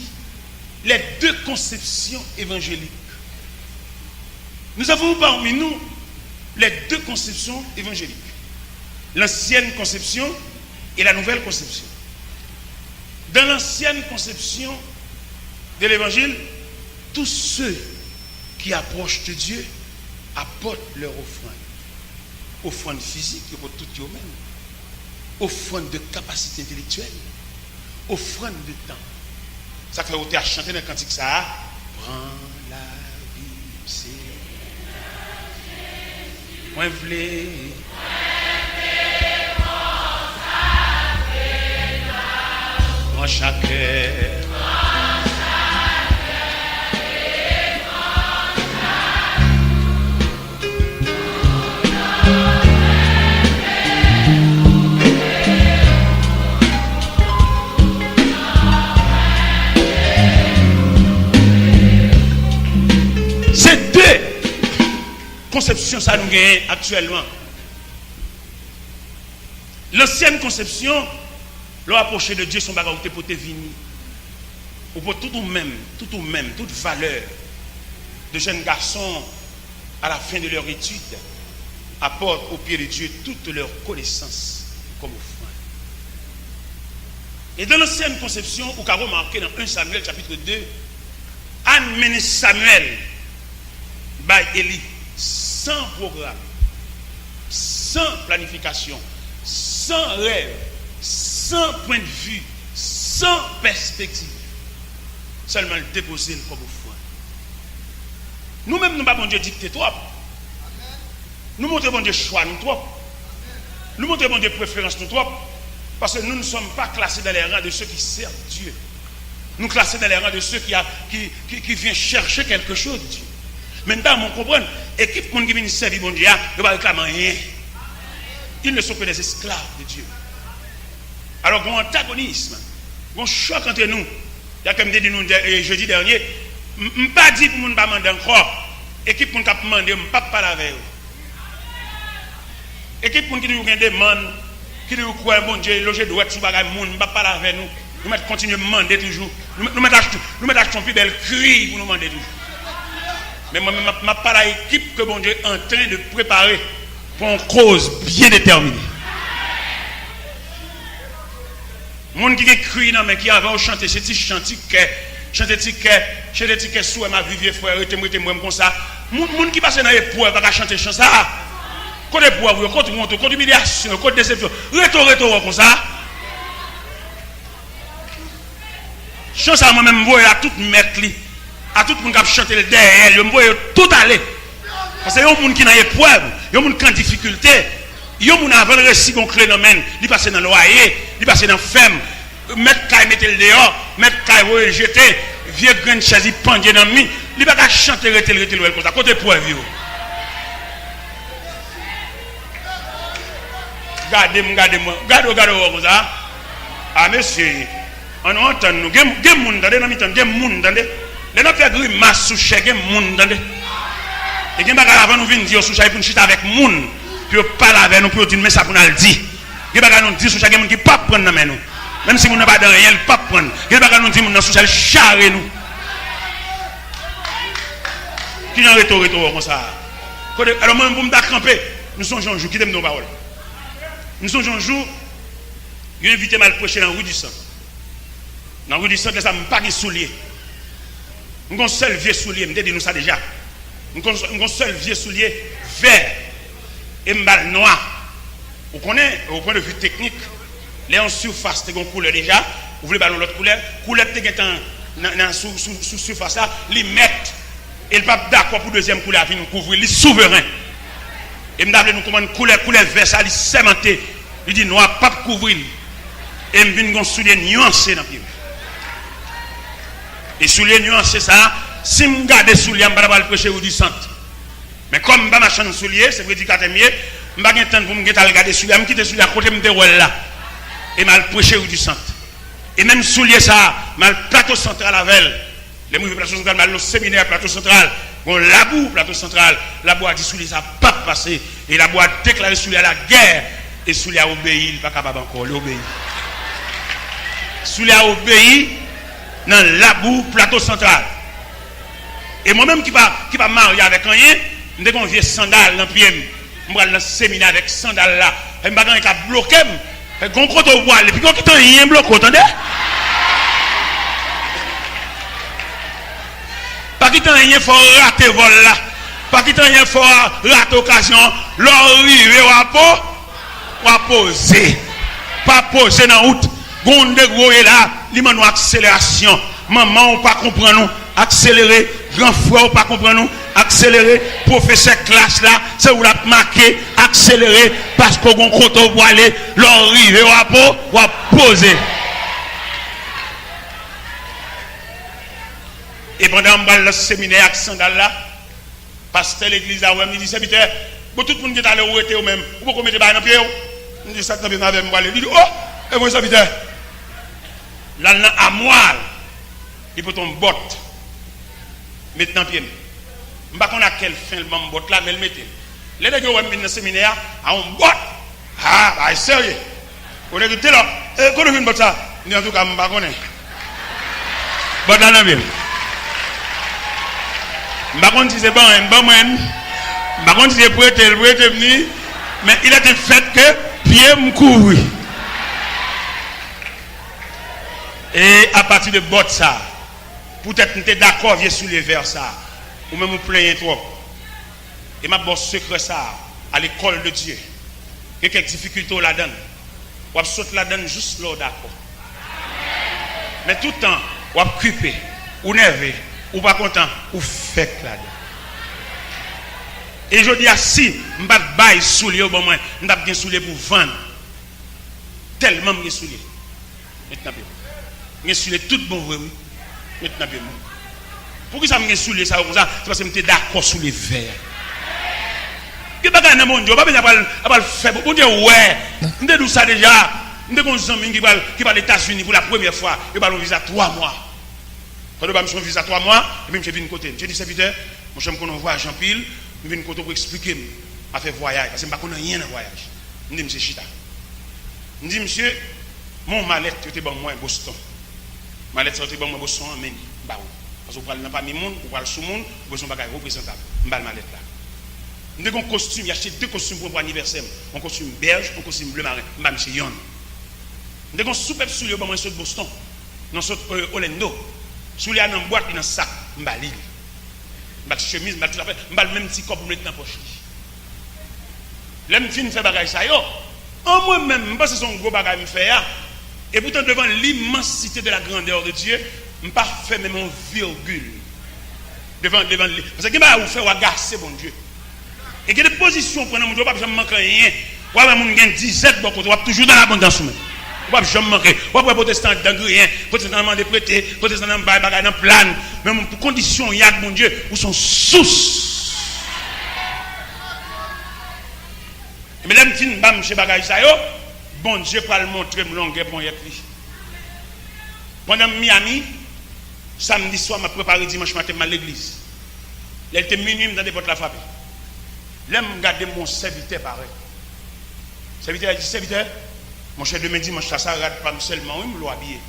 Speaker 2: les deux conceptions évangéliques. Nous avons parmi nous les deux conceptions évangéliques. L'ancienne conception et la nouvelle conception. Dans l'ancienne conception de l'évangile, tous ceux qui approchent de Dieu apportent leur offrande. Offrande physique pour tout eux-mêmes. Offrande de capacité intellectuelle. Offrande de temps. Ça fait ôter à chanter dans le cantique ça. Prends la vie, c'est moi voulais. Prends chaque cœur. Conception ça nous gagne actuellement. L'ancienne conception, l'approcher de Dieu son bagage pour te venir. Ou pour tout ou même, toute valeur de jeunes garçons à la fin de leur étude apportent au pied de Dieu toute leur connaissance comme offrande. Et dans l'ancienne conception, vous avez remarqué dans 1 Samuel chapitre 2, Anne menait Samuel by Élie. Sans programme, sans planification, sans rêve, sans point de vue, sans perspective. Seulement le déposer comme offrande. Nous-mêmes, nous ne pas bon Dieu dicter trop. Nous montrons bon Dieu choix nous trop. Nous montrons bon Dieu préférence nous trop. Parce que nous ne sommes pas classés dans les rangs de ceux qui servent Dieu. Nous classer dans les rangs de ceux qui viennent chercher quelque chose de Dieu. Maintenant, on comprend, équipe qui vient servir bon Dieu, ne va pas réclamer rien. Ils ne sont que des esclaves de Dieu. Alors, il y a un antagonisme, il y a un choc entre nous. Il y a comme dit nous jeudi dernier, je ne pas dit pour nous ne pas demander encore. Équipe qui a demandé, je ne pas parler avec eux. Équipe qui a demandé, qui nous croit bon Dieu, loger droit sous bagage monde, ne pas parler avec nous. Nous mettons continuer à demander toujours. Nous mettons plus belle cri pour nous demander toujours. Mais moi, je ne parle à l'équipe que bon Dieu est en train de préparer pour une cause bien déterminée. Les gens qui crient, mais qui avaient chanté, c'est chanté sous ma vie, frère, et moi comme ça. Les gens qui passent dans l'épreuve, pas chanter chant ça. Côté épreuve, côté honte, côté humiliation, côté déception. Retour comme ça. Chant ça, moi-même, je vois à tout mettre, à tout le monde qui a chanté derrière, je vois tout aller. Parce que il y a des gens qui ont épreuve, il y a des gens qui ont difficulté. Il y a des gens qui ont réussi à phénomène, ils passent dans le loyer, ils passent dans la ferme, mettre caille, mettre le dehors, mettre caille, jeter, vieux grain de chaise, pendu dans le mi, ils ne peuvent pas chanter, rester comme ça, côté épreuve. Gardez-moi, comme ça. Ah, monsieur. On entend nous, il y a des gens dans le temps, il y a des gens dans le les gens fait grimace sous chèque, il y a des gens dans le et il y a des gens avant nous venir dire sous chèque pour nous chiter avec les gens, puis parler avec nous, puis dire mais ça pour nous le dire. Il y a des gens nous dire sous chèque, il y a des gens qui ne peuvent pas prendre nous. Même si nous n'avons pas de rien, ils ne peuvent pas prendre. Il y a des gens nous dire sous chèque, charrer nous. Qui est en retour comme ça? Alors moi, pour me camper, nous sommes un jour, qui t'aime nos paroles. Nous sommes un jour, il y a invité mal prêcher dans la rue du sang. Dans la rue du sang, ça ne pas de souliers. Nous avons un seul vieux soulier, je nous ça déjà. Nous avons un seul vieux soulier vert et mal noir. Vous connaissez, au point de vue technique, les en surface, c'est une couleur déjà. Vous voulez ballon l'autre couleur. Couleur qui est sous surface là, ils mettent. Et le pape d'accord pour deuxième couleur, il nous couvrir, il est souverain. Et nous commande couleur vert, ça, il est sémenté. Il dit noir, pas couvrir. Et je viens de soulier nuancé dans le pied. Et sous les nuances, ça, si je regarde les souliers, je ne vais pas le prêcher ou du centre. Mais comme je ne vais pas changer souliers, c'est prédicateur mieux, je ne vais pas temps pour me regarder les souliers, je vais quitter les souliers à côté de là. Et je vais le prêcher ou du centre. Et même souliers, ça, je vais le plateau central avec. Les mouvements plateau central, je vais le séminaire plateau central. Bon, la boue, plateau central. La boue a dit souliers, ça n'a pas passé. Et la boue a déclaré souliers à la guerre. Et souliers a obéi, il n'est pas capable encore, il obéit. Souliers a obéi. Dans la boue, plateau central. Et moi-même qui va marier avec un rien, je vais un vieux sandal dans le pied. Je vais dans le séminaire avec sandal là. Et je vais bloquer. Je vais bloquer au voile. Et puis quand il y a un bloc, attendez. Pas qu'il y a rien, il faut rater vol là. Pas qu'il y a rien, il faut rater l'occasion. L'arrivée ou à poser. Pas poser dans la route. Gonde gros là, il m'a une accélération. Maman, on pas comprendre nous. Accélérer, grand frère, on pas comprendre nous. Accélérer, professeur classe là, c'est où la marqué, accélérer, parce qu'on compte au bois aller, l'arriver ou à poser. Et pendant le séminaire avec sandal là, pasteur l'église là, il dit, serviteur, tout le monde qui est allé où était ou même, ou pourquoi mettez pas dans le pied? Il dit, ça t'en avec moi. Il dit, oh, et vous serviteur. Là, à moi, il peut tomber botte. Maintenant, pied. Je ne sais pas à quelle fin le botte là, mais le mettez. Les gens qui ont mis dans le séminaire, à un botte. Ah, bah, sérieux. Vous avez dit, là, quand vous avez une botte ça, en tout cas, je ne sais pas. Botte là, non, bien. Je ne sais pas si c'est bon, je ne sais pas si c'est prêté, venir, mais il a été fait que pied me couvre. Et à partir de botte ça, peut-être que tu es d'accord, viens sous les vers ça, ou même vous plaignez trop. Et ma bosse secret ça, à l'école de Dieu. Il y a quelques difficultés là-dedans. Ou saute là-dedans juste là, d'accord. Mais tout le temps, ou occupé, ou nerveux, ou pas content, ou fait là-dedans. Et je dis, si je ne vais pas soulier au bon moment, je ne vais pas soulier pour vendre. Tellement je soulier. Maintenant, je suis tout bon, oui. Maintenant, bien. Pourquoi ça me soulevé ça comme ça? C'est parce que je suis d'accord sur les verres. Que bagage dans mon Dieu, pas bien à faire. Bon Dieu, ouais. On dit ça déjà. On dit qu'on s'amène qui va aux États-Unis pour la première fois. Il va un visa 3 mois. Quand on va me visa 3 mois, et puis je viens de côté. Je dis serviteur, mon cher, qu'on voyage en pile, je viens de côté pour expliquer à faire voyage parce que je ne connais rien dans voyage. Je dis monsieur Chita. Je dis monsieur, mon mallette était bon moi à Boston. Mallette était bon moi à Boston en Maine. Parce que vous parlez pas de monde, vous parlez sous monde, vous besoin de bagage représentable. Je vais mallette là. Nous avons un costume, j'ai acheté 2 costumes pour l'anniversaire. Un costume belge, un costume bleu marin. Je vais monsieur Yon. Nous avons un super soulier au moment de Boston. Nous sommes Orlando. Soulier dans une boîte, dans un sac. Je vais l'île. Je vais chemise, je vais tout à fait. Je vais le même petit corps pour mettre dans la poche. Là, je finis de faire bagage ça. En moi-même, je pense que c'est un gros bagage que je fais. Et pourtant, devant l'immensité de la grandeur de Dieu, je ne peux pas faire même un virgule. Devant lui. Parce que je vais vous faire agacer, bon Dieu. Et que des positions pour nous, je ne vais pas manquer rien. Je vais avoir 17 bon côté, je vais toujours dans l'abondance. Je ne vais pas jamais manquer. Je vais pas protestant dans rien, protestant dans des prêtés, protestant dans bagage dans plan. Même pour condition, il y a mon Dieu, où sont sources. Mais là, je finis de chez bagage ça, bon Dieu va le montrer mon longueur pour y être. Pendant Miami, samedi soir, je préparé dimanche matin à l'église. Là, il était minuit, je dans la frappe. Là, je regarde mon serviteur pareil. Serviteur a dit, serviteur, mon cher demain dimanche, ça ne regarde pas seulement, il me l'a habillé.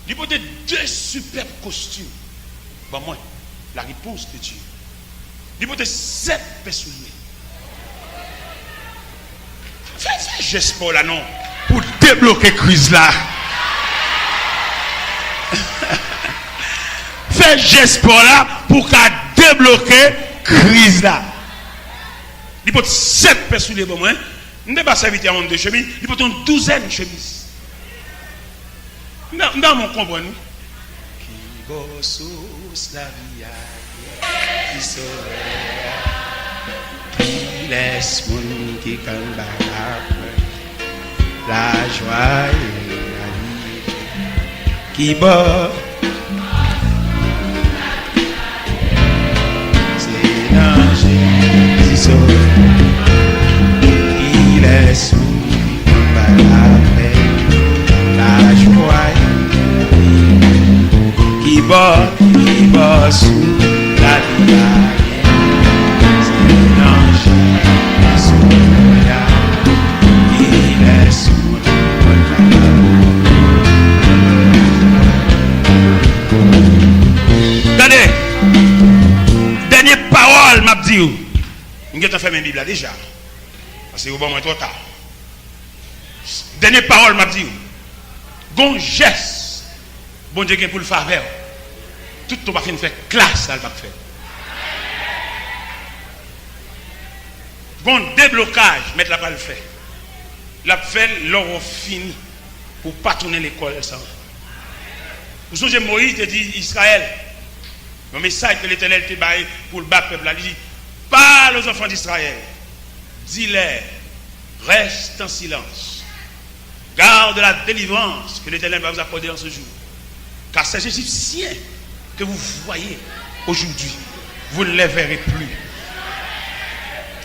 Speaker 2: Il peut être 2 superbes costumes. Bon, moi, la réponse de Dieu. Il peut être 7 souliers. Fais geste pour là, non, pour débloquer la crise là. Fais geste pour là, pour débloquer la crise là. Il peut 7 personnes souliers pour moi. Il ne pas servir en 2 chemises, il peut une 12aine de chemises. Dans mon comprendre. Qui bossos la vie, qui sauve, qui laisse mon qui calme la joie et la vie, qui bosse. C'est danger, qui sauve. Laisse-moi la paix, la joie qui bat sous la vie. C'est l'ange qui sourire, qui laisse-moi la paix. Dernière parole, m'a dit. Je vais faire mes Bibles déjà. C'est au bon moment trop tard. Dernière parole m'a dit. Gon geste. Bon Dieu pour le faveur. Tout le monde va faire classe, ça va faire. Gon déblocage, mettre la pas le faire. La fait l'or fini pour pas tourner l'école ça. Vous savez Moïse te dit Israël. Le message que l'Éternel te baille pour le bas peuple, il dit parle aux enfants d'Israël. Dis-leur, reste en silence. Garde la délivrance que l'Éternel va vous accorder en ce jour. Car ces Égyptiens que vous voyez aujourd'hui, vous ne les verrez plus.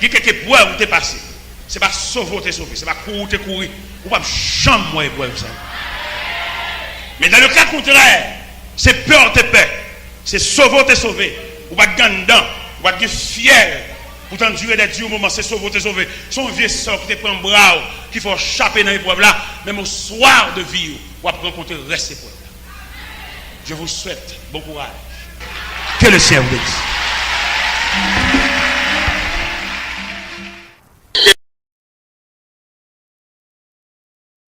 Speaker 2: Qui quelque bois vous t'est passé, c'est pas sauver t'es sauvé, c'est pas courir t'es courir, ou pas jamais moi boire ça. Mais dans le cas contraire, c'est peur t'es peur, c'est sauver t'es sauvé, ou pas gandant, ou pas fier. Pour t'endurer des dieux au moment, c'est sauver, t'es sauvé. Son vieux sort qui te prend un bras, qui faut échapper dans l'épreuve là, même au soir de vie, ou après rencontrer le reste de l'épreuve là. Je vous souhaite bon courage. Que le Seigneur vous bénisse.